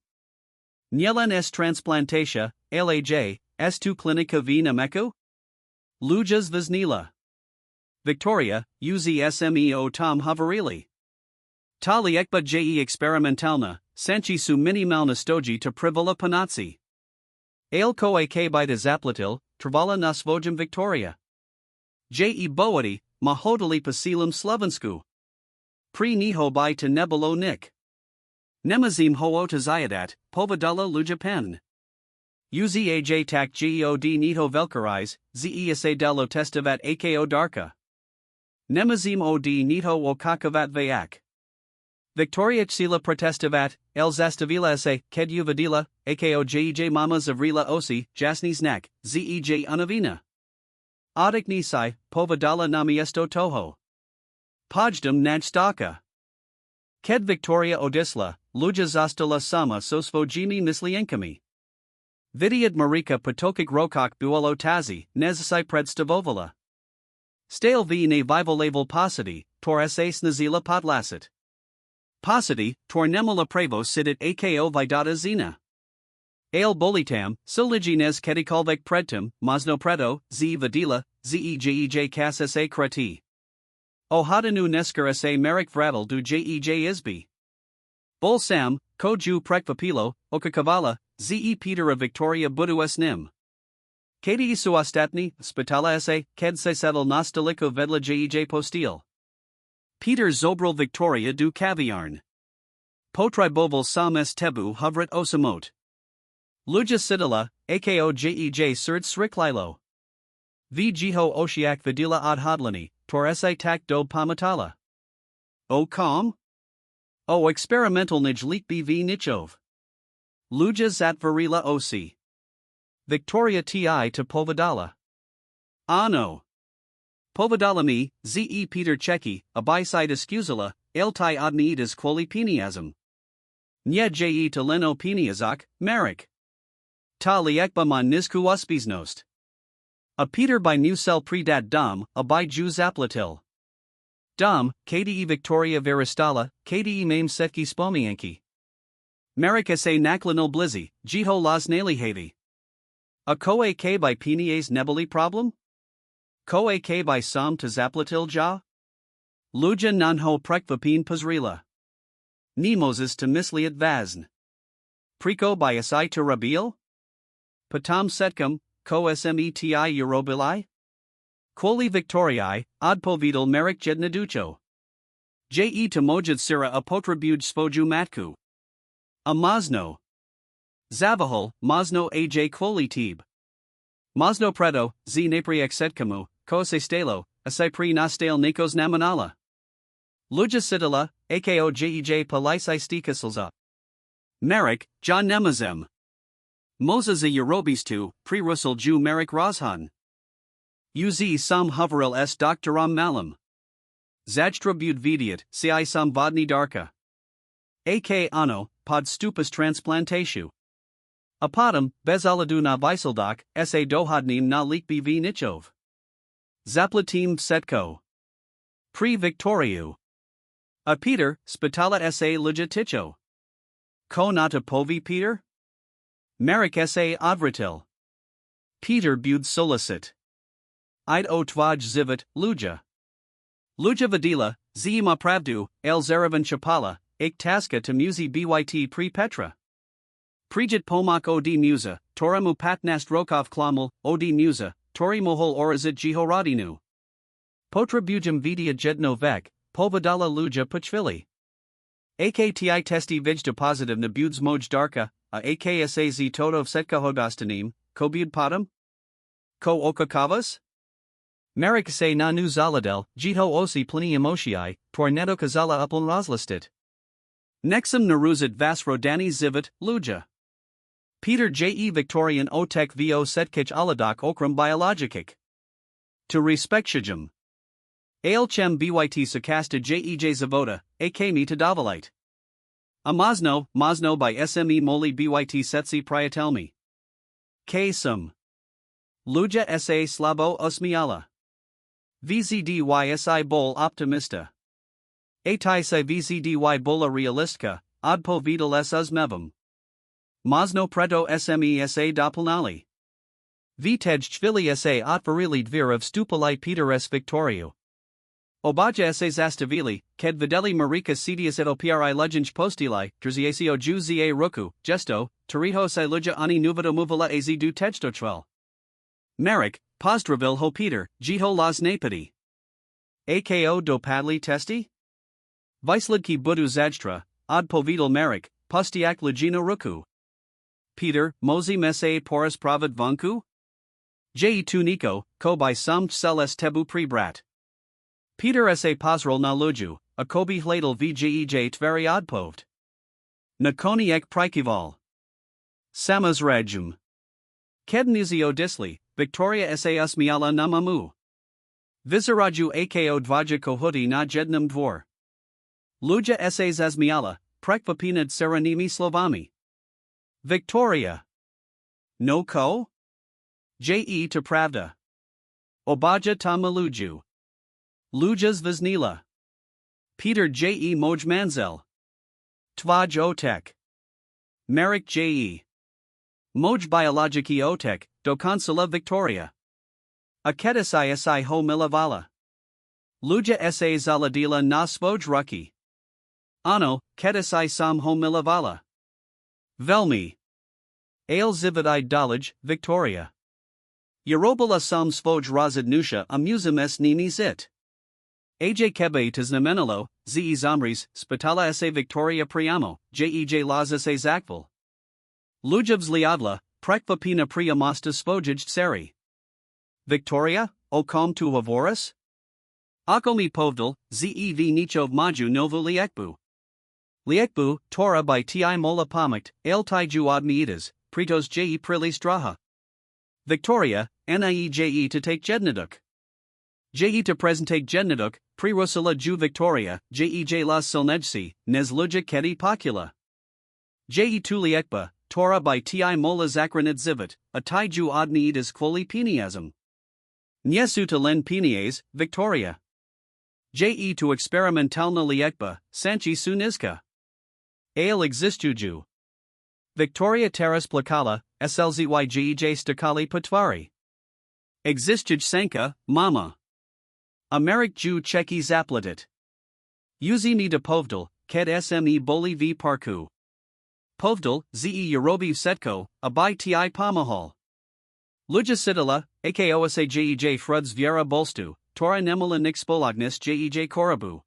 A: Nielan s transplantatia, laj, s2 clinica v nameku? Lujas Viznila. Victoria, uzsmeo tom havarili. Tali ekba je experimentalna, sanchi su minimal nastoji to privola panatsi. Ale koe k by de zaplatil, travala nas vojum Victoria. Je boadi, mahodali pasilum slovensku. Pri niho by to nebulo nik. Nemazim ho to zayadat, povadala lujapen. Uzaj tak geod niho velkarize, zesa dalo testavat ako darka. Nemazim od niho okakavat vayak. Victoria Chsila protestavat, el zastavila se, ked uvadila, ako jej mamas of rila osi, jasni znak, zej unavina. Odik nisai, povadala namiesto toho. Pojdum najstaka. Ked Victoria Odisla, luja zastala sama sosvojimi mislienkami. Vidiad Marika potokik rokok buolo tazi, nezasai predstavovala. Stale v ne vivolaval posity, tor sa snazila podlasit. Posity, tor nemula prevo sidit ako vidata zina. Ale bolitam, siligines kedikalvek predtum, masno predo, z vadila, zej kas sa krati. O hadanu nesker sa merik vradal du jej isbi. Bol sam, ko ju prekvapilo, okakavala, ze Peter of Victoria budu nim. Kadi suastatni, spitala sa, ked se settle nostaliko vedla jej postil. Peter Zobril Victoria du Caviarn. Potriboval sam s tebu hovret osamot. Luja Sidala, ako jej serd sriklilo. V jiho oshiak vidila ad hodlani, tor si tak do pamatala. O com? O experimental nij leak bv nichov. Luja zat varila osi. Victoria ti to povadala. Ano. Povadala mi, ze Peter Cheki, a biside excusala, eltai odniidas quoli peniasm. Nye je to leno peniazak, merik. Ta liekba mon nisku uspiznost. A Peter by new cell predat dom, a by Jew zaplatil. Dom, kde Victoria veristala, kde mame setki spomienki. Merik sa naklinal blizzy, jiho las nalihavi. A koe k by penies nebuli problem? Koe k by som to zaplatil ja? Luja nanho prekvapin pazrila. Nemoses to misliat vazn. Priko by asai to rabil? Patam setkum, ko smeti eurobili? Quoli Victoriae, odpovidal merik jednaducho. Je to mojad sira apotribuj svoju matku. A Masno. Zavahol, Masno aj quoli tib. Masno predo, z napriek setkamu, ko se stelo, asai pri nastal nikos namanala. Luja sidala, ako jej palisai stikasilza. Merik, John Nemazem. Moses a Eurobis tu, pre Russell Jew Merik Rozhan. Uz sam hoveril s doctoram malam. Zajtra bud vidiat, ci sam vodni darka. Ak ano, pod stupas transplantatio. Apodum, bezaladu na viseldak, sa dohodnim na leak bv nichov. Zaplatim setko. Pre Victoriu. A Peter, spitala sa legiticho. Ko nata povi Peter? Merik sa odvratil. Peter bud solicit. Id o tvaj zivit, luja. Luja vadila, zima pravdu, el zeravan chapala, ek taska to musi byt pre Petra. Prijit pomak od musa, toramu patnast rokov klamul, od musa, tori mohol orazit jihoradinu. Potra bujum vidia jedno vek, povadala luja pachvili. Akti testi vij positive na buds moj darka, a aksaz totov setka hodastanim, ko bud padam? Ko okakavas? Merik se na nu zaladel, jiho osi plini emotiai, tornedo kazala upon razlistit. Nexum naruzit vas rodani zivit, luja. Peter je Victorian otek vo setkich aladak okram biologikik. To respectshijum. Ailchem byt sakasta jej zavoda, akmi to davalite. A Masno by sme moli byt setsi priatelmi. K sum. Luja sa slabo osmiala. VZDYSI bol optimista. Atai sa VZDY bola realistka, odpovidal s uzmevom. Mazno preto SMESA doplnali. Vitej chvili sa otvorili dvір v stupali Peter s Victoriu. Obaja sa zastavili, ked videli Marika cedius et opri legenj postili, drziacio ju za ruku, gesto, tariho si luja ani nuvodo muvila az du tejtochvel. Merrick, pozdravil ho Peter, jiho las napadi. Ako dopadli testi? Vislidki budu zajtra, odpovidal Merrick, pustiak lugino ruku. Peter, mozi mese porus pravid vanku? Je tuniko, ko by sam celes tebu prebrat. Peter sa pozrel na luju, a kobi hladel vjej tveri odpovd. Nakoniek prikival. Samas regum. Kednizio disli, Victoria sa usmiala namamu. Vizaraju ako dvaja kohudi na jednam dvor. Luja sa zazmiala, prekvapinad serenimi slovami. Victoria. No ko? Je to pravda. Obaja ta maluju. Lujas Viznila. Peter J. Moj Manzel. Tvaj Otek. Merrick J. Moj Biologiki Otek, do Consula Victoria. Akedisai si ho Milavala. Luja sa Zaladila na svoj ruki. Ano, kedisai sam ho Milavala. Velmi. Ale zividai Dalaj, Victoria. Yerobala sam svoj razidnusha amusem s nini zit. Aj kebe znamenalo, ze zamris, spitala sa Victoria priamo, jej laza sa zakval. Lujavs liadla, prekvapina priamasta svojij seri. Victoria, o kom tu havoris? Akomi povdal, zev nichov maju novu liekbu. Liekbu, Torah by ti mola pamikt, el tiju admiitas, pritos je prilis draha. Victoria, nieje to take jednaduk. Je to presentate jednaduk, prirosala ju Victoria, jej las silnejsi, nes luja kedi pocula. Je tu liekba, Torah by ti mola zakranid zivit, a tiju admiitas kvoli peniasm. Nyesu to len penies, Victoria. Je to experimentalna liekba, sanchi sunizka. Ale existuju. Victoria teras placala, slzyjej stakali patvari. Existuj sanka, mama. Amerik ju cheki zaplatit. Uzini de povdal, ked sme boli v parku. Povdal, ze Eurobi setko, abai ti pamahal. Luja sidala, akosajej fruds viera bolstu, tora nemala nixpolagnis jej korabu.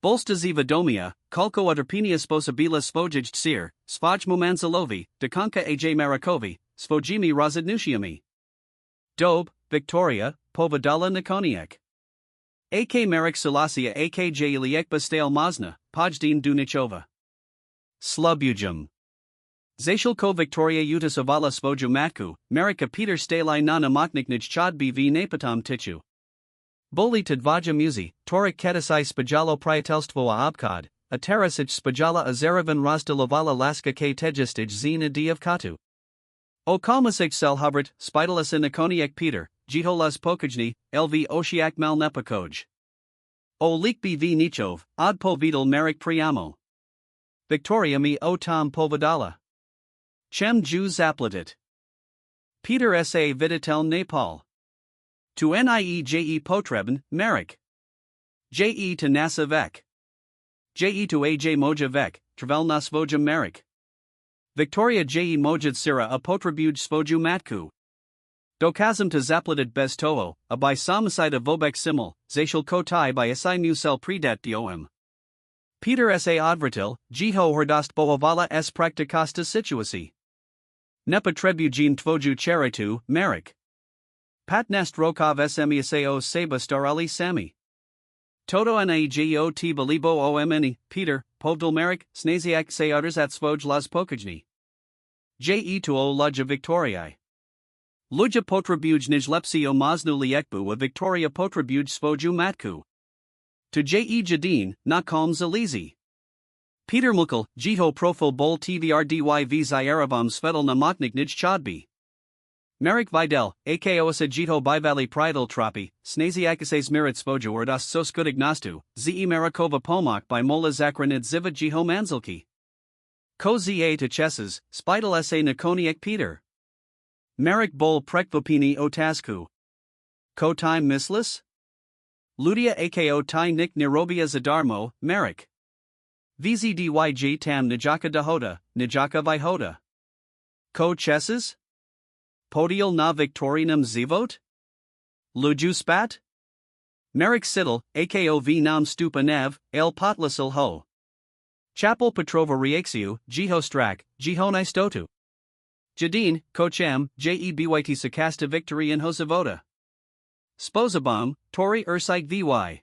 A: Bolsta zivadomia, kulko uterpinia sposabila svojij sir, svaj mumanzalovi, dekanka aj marikovi, svojimi razidnushiami. Dob, Victoria, povadala nikoniek. Ak Marek Salasia akj liekba stale mazna, pojdin dunichova. Slubujum. Zashilko Victoria utas avala svoju matku, Marika Peter stali nana mokniknij chod bv napatam tichu. Boli tadvaja muzi, torik kedisai spajalo priatelstvo obkod, a terasich spajala azeravan razdelovala laska k tejistij zina diavkatu. O kalmasik selhubert, spitalis in ikoniek Peter, jiholas pokajni, lv oshiak mal nepakoj. O lik bv nichov, od povidal Marek priamo. Victoria mi o tom povadala. Chem ju zaplatit. Peter sa viditel Nepal. To nieje potreben, Marek. Je to nasa vek. Je to aj moja vek, travel nas voja Marek. Victoria je mojad sira a potrebuj svoju matku. Dokazam to zaplatit bez toho, a by samosida vobek simul, zashil kotai by asai musel predat dioem. Peter sa odvratil, jiho hordost boavala s praktikasta situasi. Nepotrebujin tvoju cheritu, Marek. Patnast rokov smesao seba starali sami. Toto naejo t balibo omni, Peter, povdal Marek, snaziak se utters at svoj las pokajni. Je to o luja Victoriae. Luja potrebuj nijlepsio maznu liekbu a Victoria potrebuj svoju matku. To je jadin, na kalm zalizi. Peter mukal, jiho profil bol tvr dyv ziravam svedal na mokniknij chodbi. Merrick Vidal, akos agito bivali pridal tropi, snaziakases merit spoju or das sos kudignastu, ze Marakova pomak by mola zakranid ziva jiho manzilki. Ko za to chesses, spidal sa nakoniak Peter. Merrick bol prekvopini otasku. Ko time missless? Ludia ako tai nik nirobia zadarmo, Merrick. VZDYG tam nijaka dahota, nijaka vihoda. Ko chesses? Podial na victorinum zivot? Luju spat? Merrick siddle, ako v nam stupa nev, el potlasil ho. Chapel Petrova Reaxiu, Jiho Strak, Jihonai Stotu. Jadine, Kochem, Jebyt Sakasta Victory in Hosavoda. Spozabam, Tori Ursite Vy.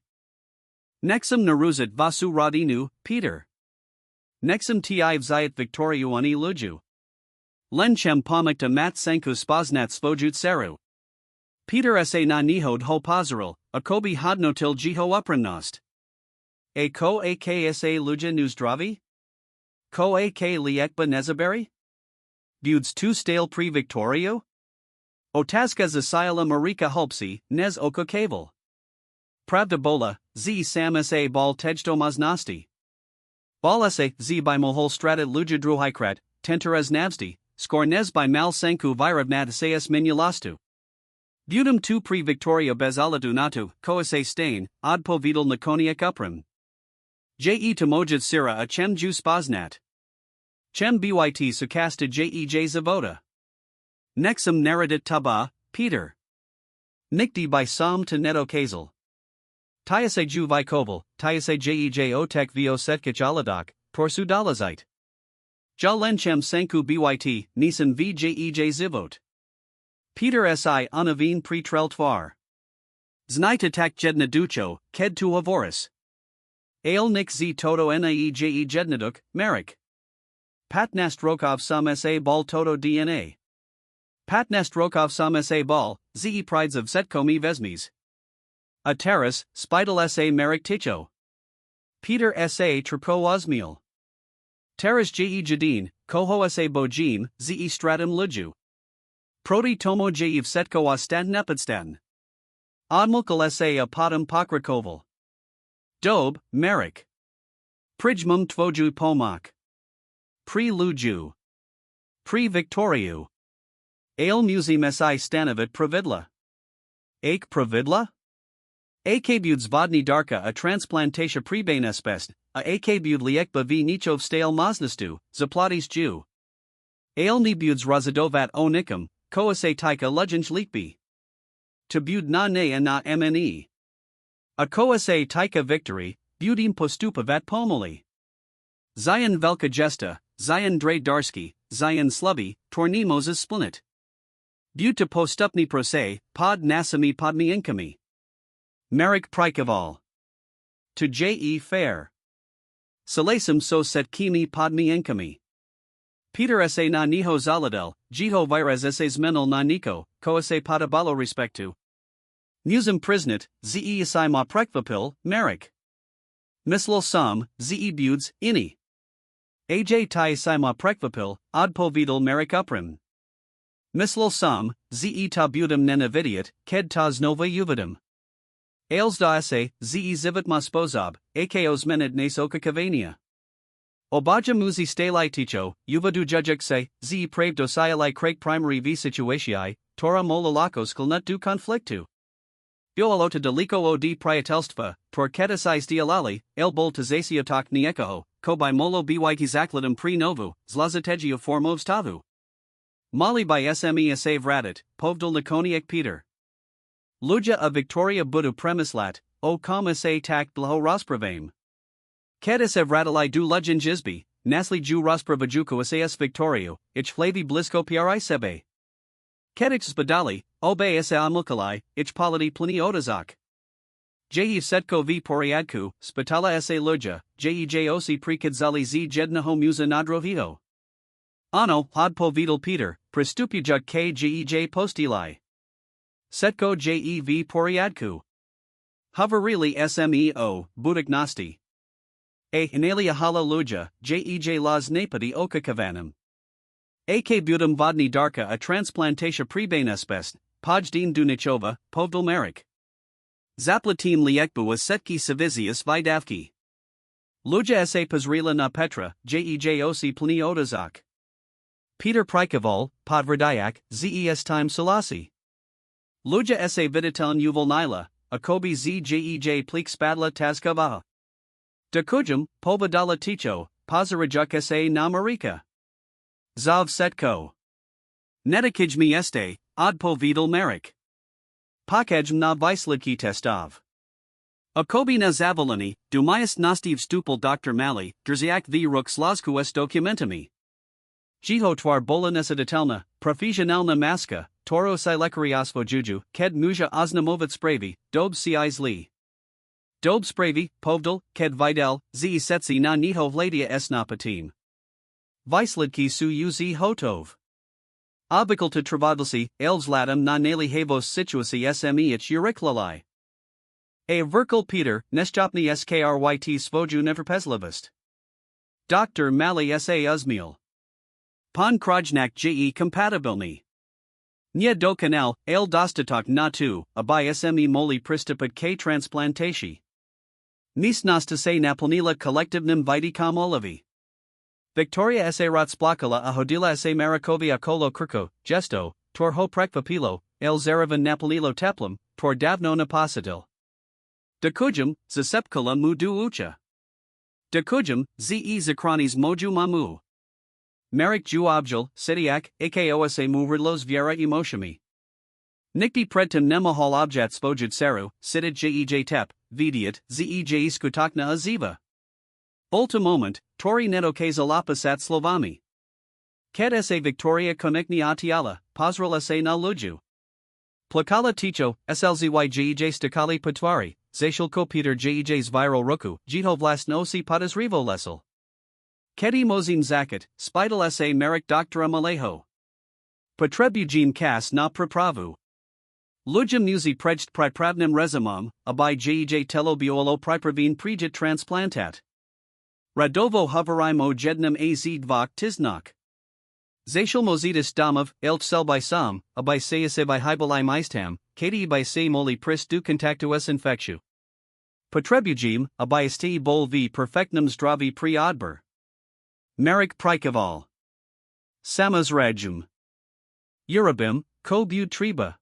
A: Nexum Naruzit Vasu Radinu, Peter. Nexum Ti Vzayat Victoriuani Luju. Lenchem Pomikta Mat Senku Spaznat Svojut Seru. Peter sa na nihod ho pozeril, akobi hodnotil Jiho uprannost. A ko aksa luja newsdravi? Ko ak liekba nezaberi? Budes tu stale pre Victorio? Otaska zasila marika hulpsi, nez oka kavel. Pravda bola, z sam sa bal tejto maznosti. Bal sa z by mohol strata luja druhikrat, tenteres navsti, skor nez by mal senku viravnad sayas minulastu. Budum tu pre Victoria bezaladu natu, koase stain, odpo vidal nakoniak uprim. Je tomojit sira a chem ju spaznat. Chem byt sukasta jej zavoda. Nexum naradit taba, Peter. Nikti by sam to neto kazel. Tiase ju vikoval, tiase jej otek vio setkich aladak, torsu dalazite. Jalenchem senku byt, nisan v jej zivot. Peter si unaveen pretreltvar. Znaita tak jedna ducho, ked tu avoris. Ale nik z toto naeje jednaduk, Merrick. Patnast Rokov sam sa bal toto dna. Patnast Rokov sam sa bal, ze prides of Setkomi Vesmis. A terrace, spidal sa Merrick Ticho. Peter sa Tripko Osmiel. Terrace je jadine, koho sa bojim, ze stratum luju. Proti tomo je Setko ostan nepadstan. Odmulkal sa apotum pokrakoval. Dob, Merrick. Prijmum tvoju pomak. Pre luju. Pre Victoriu. Ale musim si stanovit pravidla. Ake pravidla? Akbuds vodni darka a transplantatia prebanespest, a akbud liekba v nichov stale maznastu, zaplatis Jew. Ale nibuds razadovat o nikum, koase taika lujanj likbi. Tabud na ne and na mne. A koase taika victory, budim postupavat pomoli. Zion velka gesta, Zion dre darsky, Zion slubby, torni Moses splinit. Bute postupni prose, pod nasami podmi incami. Merrick prikaval. To je fair. Salasum so set kimi podmi incami. Peter sa na niho zaladel, jiho vires essays menal na nico, koase padabalo respectu. Musum prisnit, ze si ma prekvapil, Merrick. Mislil sum, ze buds, ini. Aj tai si ma prekvapil, odpo vidal Merrick uprim. Mislil sum, ze ta budum nenavidiat, ked tas nova uvidum. Ales da esse, ze zivit ma spozab, akos menid nes oka cavania. Obaja muzi stalai ticho, uvadu jujek se, ze prave dosiali crake primary v situatiae, tora molalakos nut du conflictu. Biolota deliko od priatelstva, torketasais dialali, el bol tazasiotok niekaho, ko by molo byt zakladum pre novu, zlazategio formos tavu. Mali by sme save radit, povdal nakoniak Peter. Luja a Victoria budu premislat, o kom sa tak blaho rospravame. Kedis ev radalai du lujan jizbi, nasli ju rospravajuko sas Victorio, ich flavi blisko pri sebe. Kedix badali, obe sa amulkalai, ich polity plini odazak. Je setko v poriadku, spitala sa luja, jejosi prekidzali z jednaho muza nadroviho. Ano, hodpo vidal Peter, prestupujak k jej postili. Setko jev poriadku. Hoverili smeo, budiknosti. A inalia hala luja, jej las napadi oka kavanam. ak budem vodny darka a transplantatia prebanespest, pojdin dunichova, povdal Marek. Zaplatim liekbu was setki savisius vidavki. Luja sa pozrila na Petra, jejosi plni odazak. Peter Prikoval, podvrdayak, zes time salasi. Luja sa viditeln uvolnila, akobi zjej plik spadla tazkava. Dakujum, povadala ticho, pozarajuk sa na marika. Zav setko. Netakij mi este, odpovidal Marek. Pakaj na vyslidki testov. Akobi na zavolani, dumayas nastiv stupal Dr. Mali, drziak v ruk slazkues dokumentami. Jiho twar bola nesadatelna, profesionalna maska, toro silekariasvo juju, ked muja oznamovic spravi, dob siis li. Dob spravi, povdal, ked videl, z setsi na niho vladia esnapatim. Vyslidki su uz hotov. Obikal to travadlsi, elvslatam na nali havos situasi sme ich uriklalai. A verkal Peter, nestopni skryt svoju neverpeslevist. Dr. Mali sa uzmil. Pan krajnak je compatibilni. Nye do kanal, el dostatok na tu, abai sme moli pristupat k transplantashi. Misnasta se naplnila kolektivnim vidikom olivi. Victoria sa ratsplakala a hodila sa Marakovia kolo krko, gesto, tor ho prekvapilo, el zaravan naplnilo teplum, tor davno napasadil. Dakujum, zasepkala mu du ucha. Dakujum, ze zakranis moju mamu. Marek ju objal, sitiak, akosa mu ridlos viera emoshami. Nikti predtem nemahal objat spojud seru, sitit jej tep, vidiat, zej skutakna aziva. Volta moment, tori netokeza lapasat slovami. Ked sa Victoria konekni atiala, pozral sa na luju. Plakala ticho, slzyjej stakali patwari, zashilko Peter jej's viral ruku, jito vlastnosi padas revo lesel. Kedi mozim zakat, spidal sa Marek doctora maleho. Potrebujim kas na pripravu. Lujim muzi prejd pripravnim rezumom, abai jej telo biolo pripravin prijit transplantat. Radovo hoverimo jednam az dvok tiznok. Zashil mozitis damov, elf sel by sam, abai sayase by hybalai meistam, kadi by say moli pris du contactues infectu. Potrebujim, abai sti bol v perfectnum zdravi pri odber. Marek Prikoval. Samaz rajum. Urabim, ko bud treba.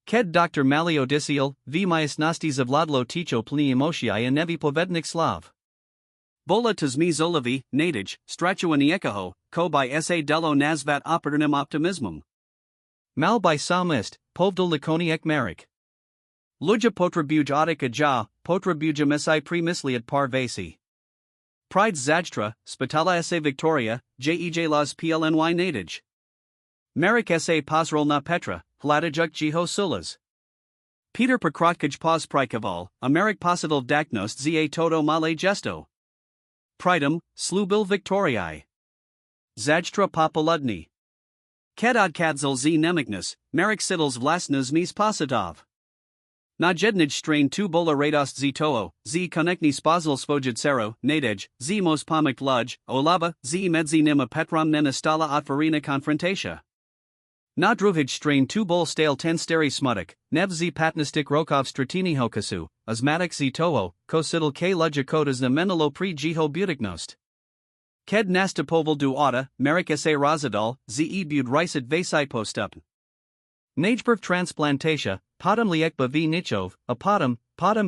A: Ked Dr. Mali Odisiel, v majasnosti zavladlo ticho plni emotiai a nevi povednik slav. Bola tazmi zolovi, nadij, strachuaniekaho, ko by sa delo nazvat operatim optimismum. Mal by samist, povdal lakoniek Marek. Luja potrabuj odik aja, potrabuja mesai premisliat parvasi. Pride zajtra, spitala sa Victoria, jej las plny nadij. Marek sa pozrol na Petra, hladajuk jiho sulas. Peter Pokrotkaj pos Prikoval, a Marek positil daknost za todo male gesto. Pridem, slubil Victoriae. Zajtra popoludni. Kedod kadzil z nemignas, Marek sidils vlastnas mis positov. Na jednij strain tu bola radost z toho, z konekni spozil svojid sero, nadej, z mos pomik luj, olava, z medzi nima petram nenastala otvorina konfrontatia. Na druvij strain tu bol stale ten steri smutik, nev z patnistik rokov stratini hokasu, asmatik z toho, ko sidil k lujakotas na menelo pri jiho butiknost. Ked nastapoval du auta, Marek sa razadal, ze bud risid vasai postup. Najperv transplantatia, podem liekba v nichov, a podem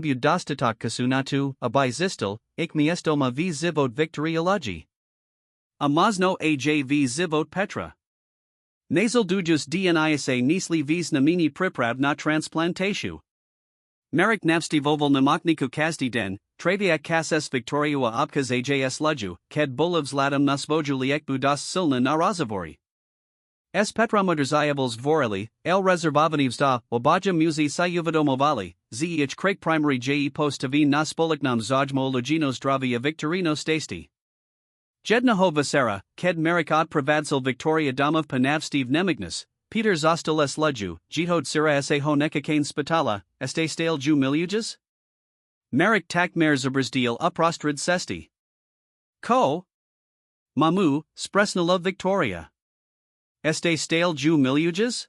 A: bud dostatok kasunatu, a by zistil, ik miestoma v zivot victory elogi. A mozno aj v zivot Petra. Nasal dujus dnisa nisli vis namini priprav na transplantatio. Marek navstivoval namokniku kazdi den, traviak kasses victoriua obkaz ajs luju, ked bolivs latam nasvoju liekbu das silna na razavori. S petramoderzayavals vorili, el rezervavanivs da, wabaja muzi sayuvadomovali, ich krake primary je postavin naspoliknam zajmo logino zdravia victorino stasti. Jednaho Vasera, ked Marek od Pravadsil Victoria Domov Panavstiv Nemignas, Peter Zostiles Luju, Jihod Sira sa Honekakain Spitala, este stale ju Milujas? Marek tak mer Zabrzdil uprostrid Sesti. Ko? Mamu, Spresnala Victoria. Este stale ju miliuges?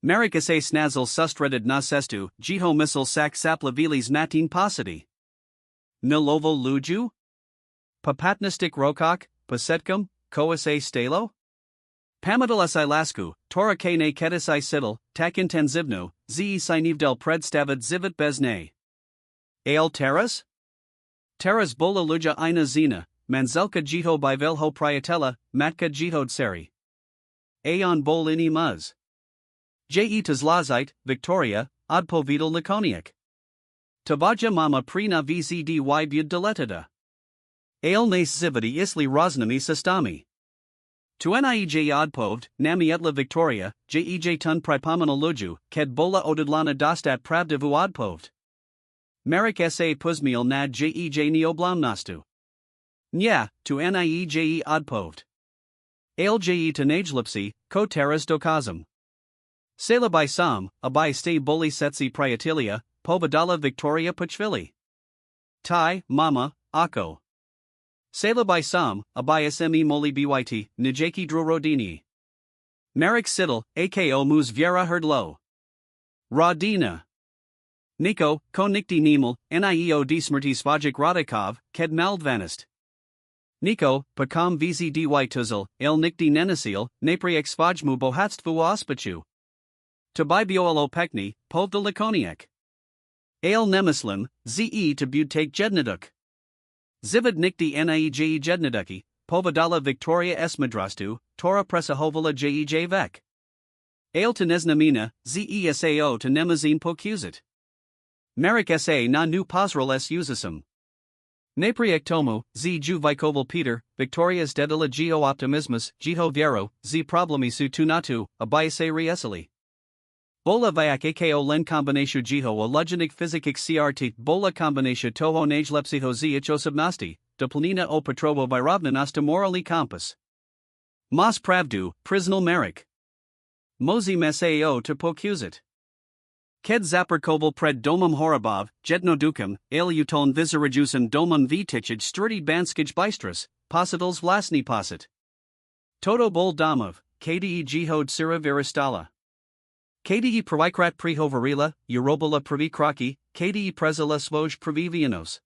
A: Merrick esse snazel sustreded nas estu, jiho missile sac saplavilis matin positi. Nilovo luju? Papatnistic rokok, pasetkum, coese stalo? Pamadal si lasku, tora kene ketis sidel, takin tenzivnu, ze sinivdel predstavid zivit bezne. Ale terras? Terras bola luja ina zina, manzelka jiho bivelho priatella, matka jihod seri. Aeon bol ini muz. Je tazlazite, Victoria, odpovidal laconiac. Tabaja mama prina vzdy bud deletada. Ale nas zividi isli roznami sistami. Tu niej odpovd, nami etla Victoria, jej tun pripomena luju, ked bola odidlana dostat pravdivu odpovd. Merrick sa puzmiel nad jej neoblamnastu. Nya, tu niej odpovd. Ale je tenajlipsi, ko teras dokazam. Sela by sam, abai ste boli setsi priatilia, povadala Victoria pachvili. Tai, mama, ako. Sela by sam, abai sme moli byt, nijaki drurodini. Merrick sidel, ako mus viera herdlo. Radina. Niko, ko nikti nemel, nieo d smrti svajik radikov, ked maldvanist. Niko, pakam vzdy tuzel, el nikti nenasil, napriek svajmu bohatstvu ospachu. Tobibiolo pekni, povda laconiac. Ale nemislim, ze to bud take jednaduk. Zivid nikti niej jednaduki, povadala Victoria esmadrastu, tora presahovala jej vek. Ale to neznamina, zesao to nemazine pokuzit. Merrick sa na nu posral s usasum. Napriek tomu, z ju vikoval Peter, Victoria's dedala geo optimismus, jiho viero, z problemisu tunatu, abiase riesali. Bola vayak ako len combinatio jiho o lugenik physikic crt bola combinatio toho najlepsiho z ichosubnosti, doplanina o petrovo virovnanas to morally compass. Mas pravdu, priznal Merrick. Mozi mesao to pokuzit. Ked zaperkoval pred domum horabov, jednodukam, ale uton visarajusan domum vitichid sturdy banskij bistras, positals vlasni posit. Toto bol domov, kde jihod sira viristala. Kde pravikrat prihovarila, Eurobala pravikraki, kde prezila svoj pravivianos.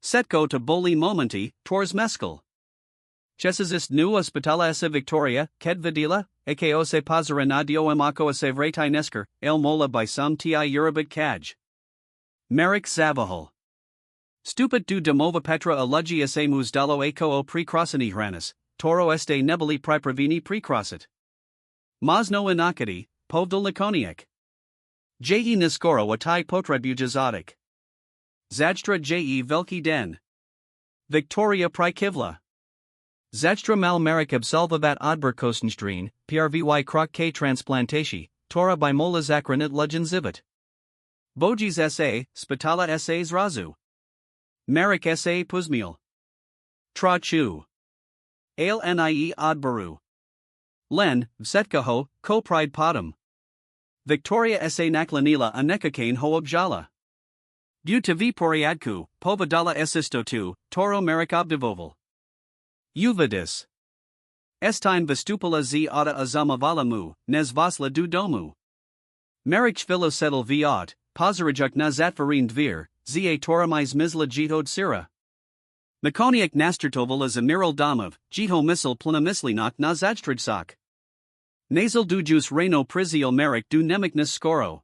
A: Setko to boli momenti, tors meskel. Chesizist nu hospitala esa Victoria, ked vidila, ako se pozera nadio emako se vretai nesker, el mola by some ti Eurobit kaj. Merrick Zavahol. Stupid du domova petra allugi se musdalo ako o precrossini hranis, toro este nebuli pripravini precrossit. Masno inakati, povdal laconiac. Je niskoro atai potrebujazotic. Zadstra je velki den. Victoria prikivla. Zadstra mal Merrick absolvavat odberkostenstrin, prvy krok k transplantatie, tora by mola zakranit legend zivit. Bojis sa, spitala sa's razu. Merrick sa puzmiel. Tra chu. Ale nie odbaru. Len, vsetkaho, ko pride podum. Victoria sa naklanila anekakain ho objala. Bu to viporiadku, povadala esistotu, toro Merrick obdivoval. Uvidis. Estine vestupala z ada azamavala mu, nes vasla du domu. Merrick filo settle viot, pozarajuk na zatvarin dvir, za toramais misla jihod sira. Makoniak nastertoval as amiral domov, jiho missil plunamislinok na zadstridsak. Nasal dujus reno prizio Merrick du nemiknus skoro.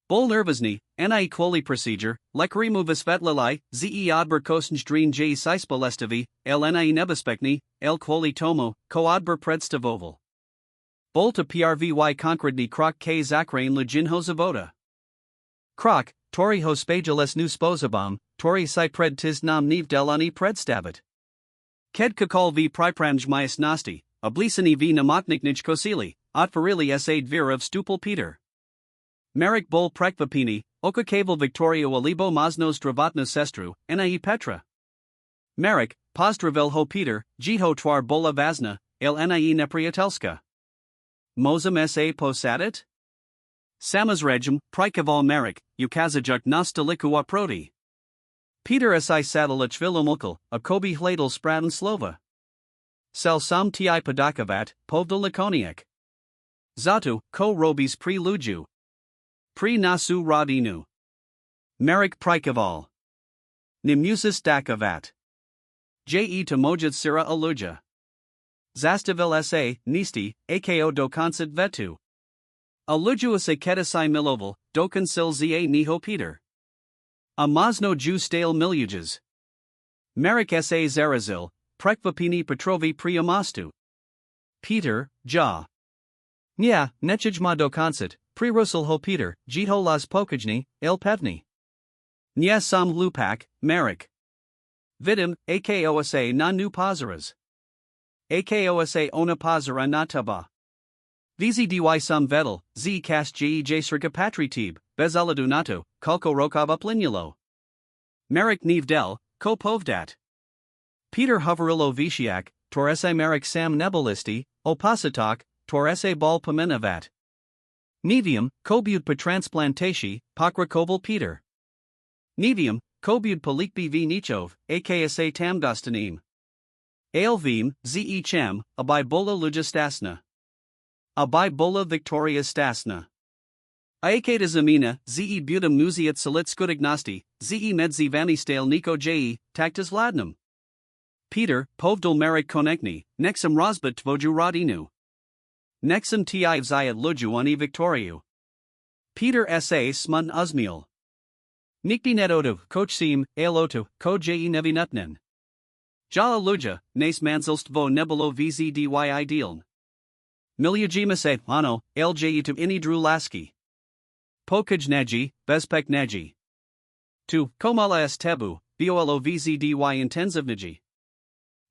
A: Bol nervozni, ni quali procedure, lekrimu visvetlilai, ze odber kostensdrin j sispolestivi, el ni nebespekni, el quali tomo, ko odber predstavoval. Bol to prvy konkridni krok k zakrain lejinho zavoda. Krok, tori ho spageles nu sposabam, tori si pred tis nam niv delani predstavit. Ked kakol v pripramj myas nosti, oblisani v namokniknij kosili, otfarili said vir of stupal Peter. Merrick bol prekvapini, okakaval Victoria walibo masnos dravatna sestru, nie Petra. Merrick, pozdravel ho Peter, jiho twar bola vazna, el nie nepriatelska. Mozum sa posadit? Samazregum, prikaval Merrick, ukazajuk nostaliku proti. Peter si saddle a chvilomukal, a kobi hladel spraten slova. sel sam ti padakavat, povda lakoniak. Zatu, ko robis pri luju. Pri nasu rodinu. Merik prikaval. Nimusis dakavat. Je to mojit sira aluja. Zastavil sa, nisti, ako dokonsit vetu. Aluju se kedasai miloval, dokonsil za niho Peter. A mazno ju stale milujas. Merik sa zarazil, prekvapini Petrovi priamastu. Peter, ja. Nya, nechijma dokonsit, prirusil ho Peter, jito las pokajni, il pevni. Nya sam lupak, Merik. Vidim, akosa na nu pazaras. Akosa ona pazara na taba. Vizi dy sam vedel, z cast jej srika patritib, bezaladunato, kalko rokab uplinulo. Merik nevdel, ko povdat. Peter hoverilo vishiak, torese Merik sam nebulisti, opasitak, torese bal pamenavat. Nevium, kobud patransplantashi, pakra Peter. Nevium, kobud palikbi v nichov, aksa tamdostanim. Aelvim, ze chem, abai bola luja abai bola victoria stasna. Aekata zamina, ze butum muziat salit skudignosti, ze medzi vanistale niko je, tactus ladnum. Peter, povdul Merik konekni, nexum rosbat tvoju rodinu. Nexum ti vzayat luju ani victoriu. Peter sa smun uzmiel. Nikdi netotu, kochsim, aelotu, ko je nevinutnen. Jala luja, nes manzilst vo nebulo vzdy idealn. Miljajima se, ano, ljetu ini dru laski. Pokaj neji, bezpek neji. Tu, komala es tebu, violo vzdy intensivniji.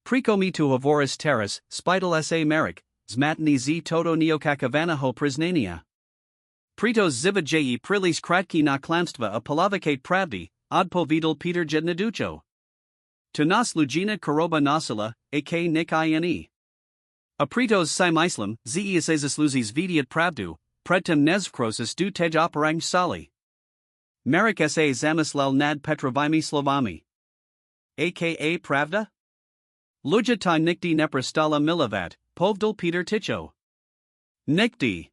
A: Prekomi tu hovoris terras, spital sa Merik, zmatni z toto neokakavanaho priznania. Pritos zivajeji prilis kratki na klamstva a palavakate pravdi, odpovidal Peter jednaducho. To nas lugina koroba nasila, ak nikine. Apritos simislam, zeisazis luzis vidiat pravdu, predtem nezvkrosis du tej operang sali. Merik sa zamislel nad petrovimi slovami. Aka pravda? Luja ta nikdi neprastala milavat, povdal Peter ticho. Nikdi.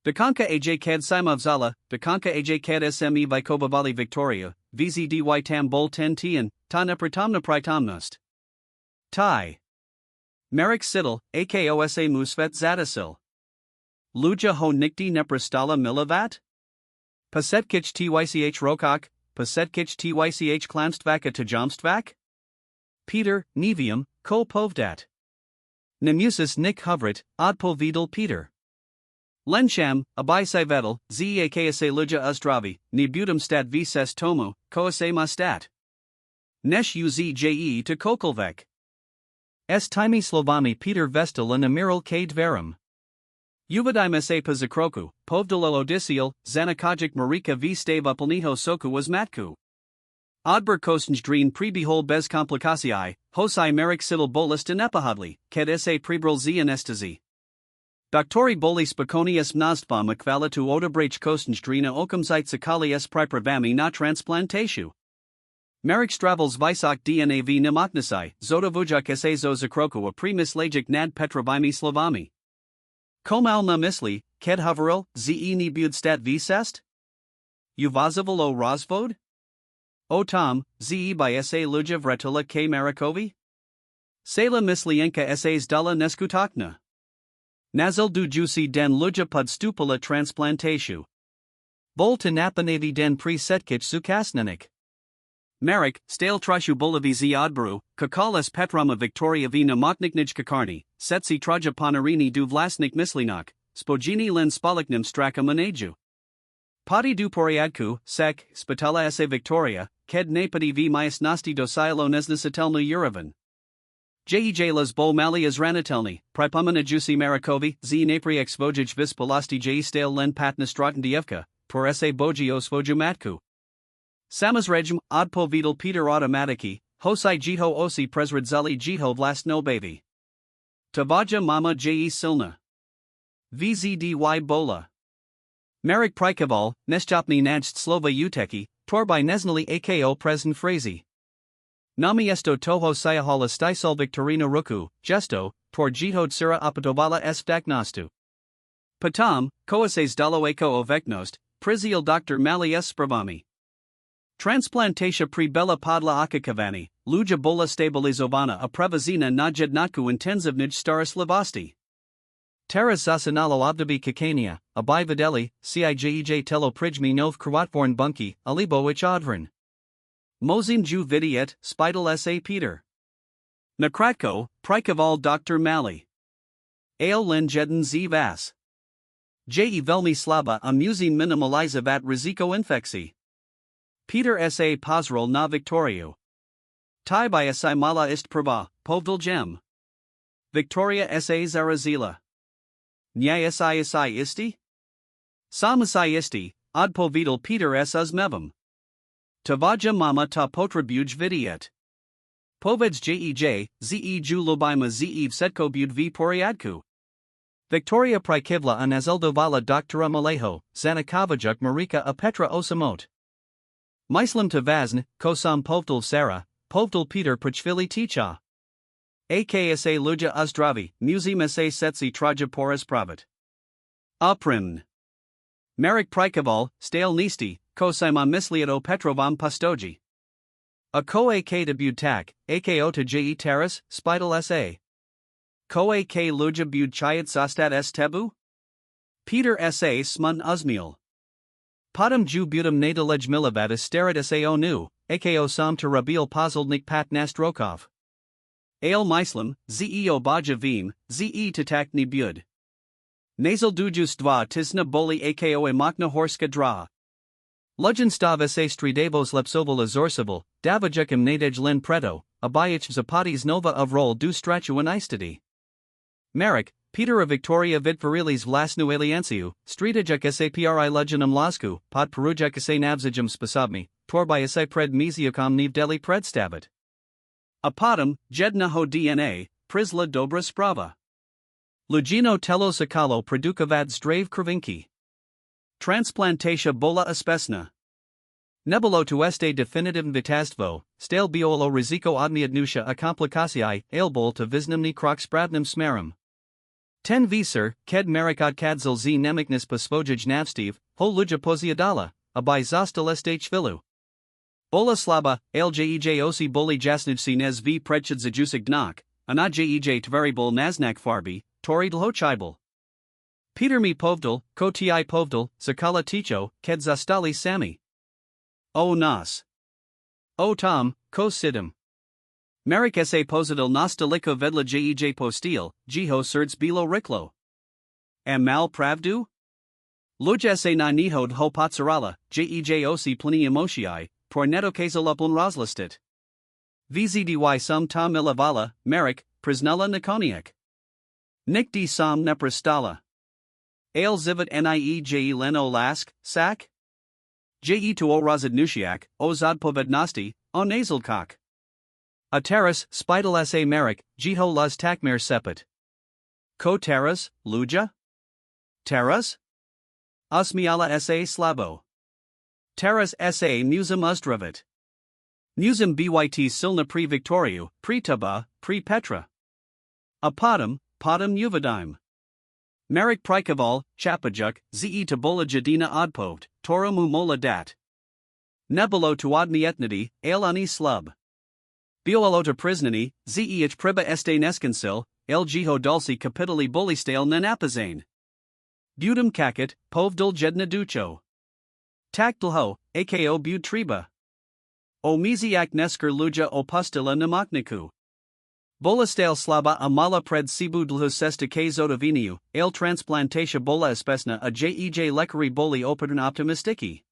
A: Dekanka aj kad simavzala, dekanka aj kad sme vikobavali Victoria, vzdy tam bol ten tian, ta nepratamna pritamnust. Tai. Merik sidel, akosa musvet zadasil. Luja ho nikdi neprastala milavat? Pasetkich tych rokok, pasetkich tych klamstvaka tajamstvak? Peter, nevium, ko povdat. Nemusis nik hovrit, odpovidal Peter. Lensham, abai sivedel, zakasa luja uzdravi, nebutum stat vises tomu, koase mastat. Nesh uzje to kokolvek. S timi slovami Peter vestel and amiral k dverum. Uvadima se pazakroku, povdalo odisiel, zanakajik marika v stave upelniho soku was matku. Odber kostenjdrin prebehol bez komplikasiai, hosai Merik sidel bolus de nepahadli, ked sa prebril z anestesi. Doctori boli spokonius nazdva makvala tu odebrach kostenjdrina okumzite sakali s pripravami na transplantatio. Merik stravels visok dna v nemoknasai, zodavujak sa zakroku a pre-mislagic nad petrovimi slovami. Komal na misli, ked hoveril, ze ni budstat visest? Uvazavil o rozvod? O tom, ze by sa luja vretula k Marikovi? Sela mislienka sas dala neskutakna. Nazil du juicy den luja pod stupula transplantatio. Bol to napanavi den pre-setkich sukasnanik. Merik, stale trashu bolavi z odberu, kakales petrama Victoria v namokniknij kakarni, setsi traja panarini du vlasnik mislinak, spojini len spaliknim straka maneju. Pati du poriadku, sek, spitala sa Victoria, ked napati v majasnosti dosilo nesnasatelna Uravan. Jej las bol mali azranatelni, pripamana juicy Marikovi, z napriex vojij vis polasti jej stale len patna stratendievka, por sa bogios vojumatku. Samazregm, odpovidal Peter automatiki, hosai jito osi presradzali jito vlastnobavi. Tavaja mama je silna. Vzdy bola. Merik prikaval, nestopni najst slova uteki, torbi neznali ako presn frazi. Nami esto toho siahala stisol victorina ruku, gesto, por jihod sira apatovala esvdaknostu. Patam, koases daloeko oveknost, prizial Dr. Mali s spravami. Transplantatia pri bella podla akakavani, luja bola stabilizovana a prevazina najednatku intenzivnij staris lavasti. Teras zasanalo obdabi kakania, abai videli, cijej telo prijmi nov kruatvorn bunki, alibowich odvrin. Mozim ju vidiet, spidal sa Peter. Nakratko, prikaval Dr. Mali. Ale len jeden z vas. Je velmi slaba amusing minimalizavat riziko infekcji. Peter sa pozrol na Victoriu. Ty by si mala ist prava, povdal gem. Victoria sa zarazila. Nya si isti? Sam si isti, odpovedal Peter s mevam. Tavaja mama ta potribuj vidiet. Poveds jej, ze ju lobima ze setko bud v poriadku. Victoria prikivla an azuldovala doctora Malejo, Zanakavajuk Marika a Petra osamot. Myslim to vazn, kosam povdal Sarah, povdal Peter prichvili ticha. Aksa luja uzdravi, musim sa setsi traja poras pravat. Aprimn. Merrick prikaval, stale nisti, kosima misliato petrovam pastoji. A ko ak debut tak, ako to je terras, spidal sa. Ko ak luja bud chayat sastat s tebu? Peter sa smun uzmiel. Potom ju budem nadalej milavatis starat sao nu, ako sam to rabil pozldnik pat nastrokov. Ale myslim, ze obaja vim, ze tatak ni bud. Nasal dujus dva tisna boli ako makna horska dra. Lujan stav sa stridavos lepsoval azorsival, davajekim nadej len preto, abayich zapatis nova of rol du stratuan istidi. Merrick, Peter of Victoria vidvarilis vlasnu alianciu, stridajek sa pri lujanum lasku, pod perujek sa navzijum spasabmi, torby sa pred mesiocom nev deli predstavit. Apadam, jedna ho DNA, prisla dobra sprava. Lugino telo sakalo produkavad zdrave krvinki. Transplantatia bola espesna. Nebolo tu este definitivum vitastvo, stale biolo riziko odniadnusha a complicaciae, ailbol to visnumni croc spravnum smerum. Ten visur, ked marikad kadzil z nemiknis posvojij navstiv, ho luja poziadala, abai zastalestach vilu. Bola slaba, aljej osi boli jasnivsi nez v predchid zajusig gnak, ana jej tveribol naznak farbi, torid hochibel. Peter mi povdal, ko ti povdal, zakala ticho, ked zastali sami. O nas. O tom, ko sidem. Merik sa posital nastaliko vedla jej postil, jiho serds bilo riklo. Am mal pravdu? Luj sa na nihod ho patsarala, jej osi plini emotiai, por neto kazalupun rozlistit. Vzdy sum tom ilavala, Merik, prisnella nikoniak. Nikdi sam nepristala. Ale zivit nie leno lask, sak? Je to o razadnushiak, o zadpovednosti, o nasalkak. A teras, spidal sa Merik, jiho luz takmer sepet. Ko teras, luja? Teras? Osmiala sa slabo. Teras sa musum uzdravit. Musum byt silna pri Victoriu, pri taba, pri Petra. Apadam, podam uvadime. Merik prikaval, chapajuk, ze tabola jadina odpoved, toramu mola dat. Nebolo tu odnietnity, alani slub. Biolalo to prisnani, ze ich priba este neskensil, el jiho dulci capitali bolistale nenapazane. Budum kakit, povdul jedna ducho. Takdlho, ako bud triba. O miziak nesker luja opustila namakniku. Bolastale slaba amala pred sibu dlhu sesta k zodoviniu, ale transplantatia bola espesna a jej lekari boli opern optimistiki.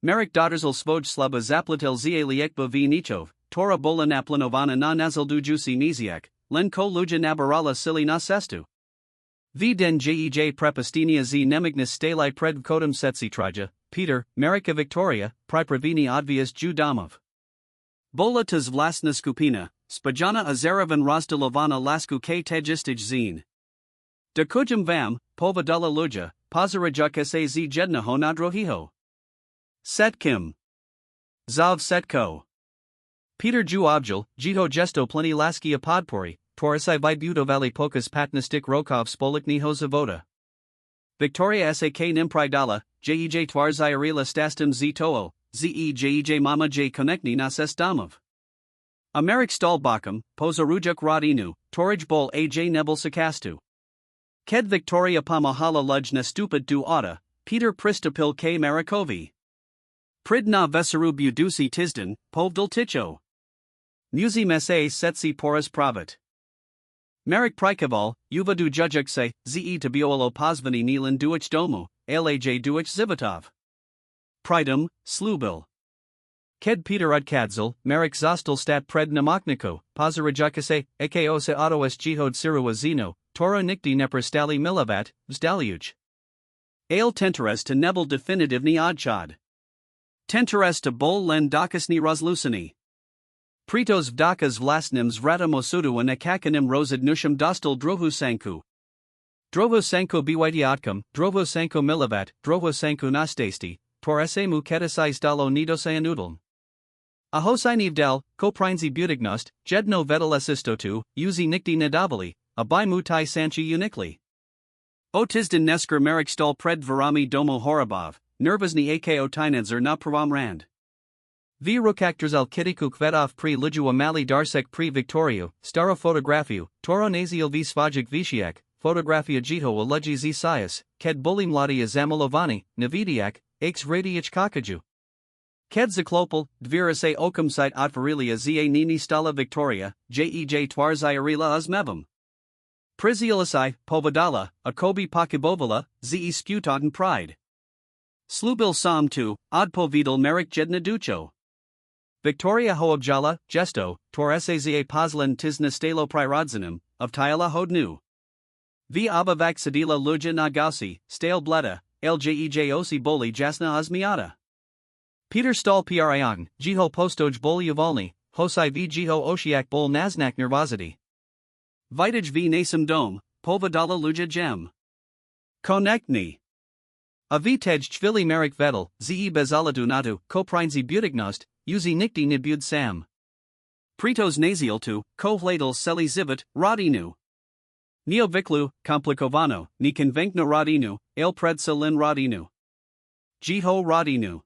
A: Merik dottersal svoj slaba zaplatel za liekba v nichov, tora bola naplanovana na nazaldujusi miziak, len ko luja nabarala sili na sestu. V den jej prepastinia z nemignis stali pred kodum setsi traja, Peter, Merika Victoria, pripravini odvias ju domov. Bola taz vlasna skupina, spajana azeravan razdalovana lasku k tejistij zine. Da kujum vam, povadala luja, pozarajuk sa z jedna ho nadrohiho. Setkim. Zav setko. Peter Ju Objel, Jiho Gesto Pleni Laskia Podpori, Torisai Vibutovali Pokas Patnistik Rokov Spolikniho Zavoda. Victoria Sak Nimpridala, Jej Twarzayarila Stastum Z Toho, Jej Mama J Konekni Nases Damov. Amerik Stalbakam, Pozarujuk Rodinu, Torij Bol Aj Nebel Sakastu. Ked Victoria Pamahala Lujna Stupid Du Auta, Peter Pristopil K. Marikovi. Pridna Veseru Budusi Tisden, Povdal Ticho. Musi Messe Setsi Porus Pravat. Marek Prikaval, Yuva du Jujukse, Ze Tabiolo Pozvani Nilan Duich Domu, Laj Duich Zivotov. Pridum, Slubil. Ked Peter Udkadzel, Marek Zostal Stat Pred Namakniko, Pozarajakase, Akaose Autoes Jihod Sirua Zeno, Toro Nikdi Neprestali Milavat, Vzdaliuch. Ale Tenteres to Nebel Definitivni Odchad. Tenteres to Bol Len Dakasni Rozlusini. Pritos Vdakas Vlasnims Ratamosudu and Akakanim Rosadnusham Dostal Drovusanku. Drovusanko Biwaidiatkam, Drovusanko Milavat, Drovusanko Nastasti, Toresemu Ketasai Stalo Nidosayanudalm. Ahosai Ko Koprinzi Budignost, Jedno Vedelesistotu, Uzi Nikdi Nadavali, Abai Mutai Sanchi Unikli. Otisden Nesker Merek Stal Pred Varami Domo Horabov, Nervosni Ako Tinedzer na Pravam Rand. V Rukakters Kitikuk Vedov Pri Lijua Mali Darsek Pri Victorio, Staro Fotografiu, Toro Naziel V Svajik Vishiak, Fotografia Jito Aleji Z Sias, Ked Bulim Ladia Zamilovani, Navidiak, Aix Radiich Kakaju. Ked Ziklopal, Dvirase Okumsite Otvarilia Za Nini Stala Victoria, Jej Twarzayarila Uzmevum. Prizielisai, Povadala, Akobi Pakibovala, Ze Sputoten Pride. Slubil Sam 2, Odpovidal Merek Jedna Ducho. Victoria Hoobjala, Gesto, Torese Pozlan Tisna Stalo Prirodzanim, of Tyala Hodnu. V Abavak Sadila Luja Nagausi, Stale Bleda, Ljej Osi Boli Jasna Azmiata. Peter Stahl Priang, Jiho Postoj Bol Uvalni, Hosai V Jiho Oshiak Bol Naznak Nervosity. Vitij V Nasum Dome, Povadala Luja Gem. Konekni. Avitej Chvili Merek Vedel, Ze Bezaladunatu, Koprinzi Budignost, Uzi Nikdi Nibud Sam. Pritos Naziel tu, Kovladel Seli Zivit, Rodinu. Neo Viklu, Komplikovano, Ni Konvenkno Rodinu, El Predselin Rodinu. Jiho Rodinu.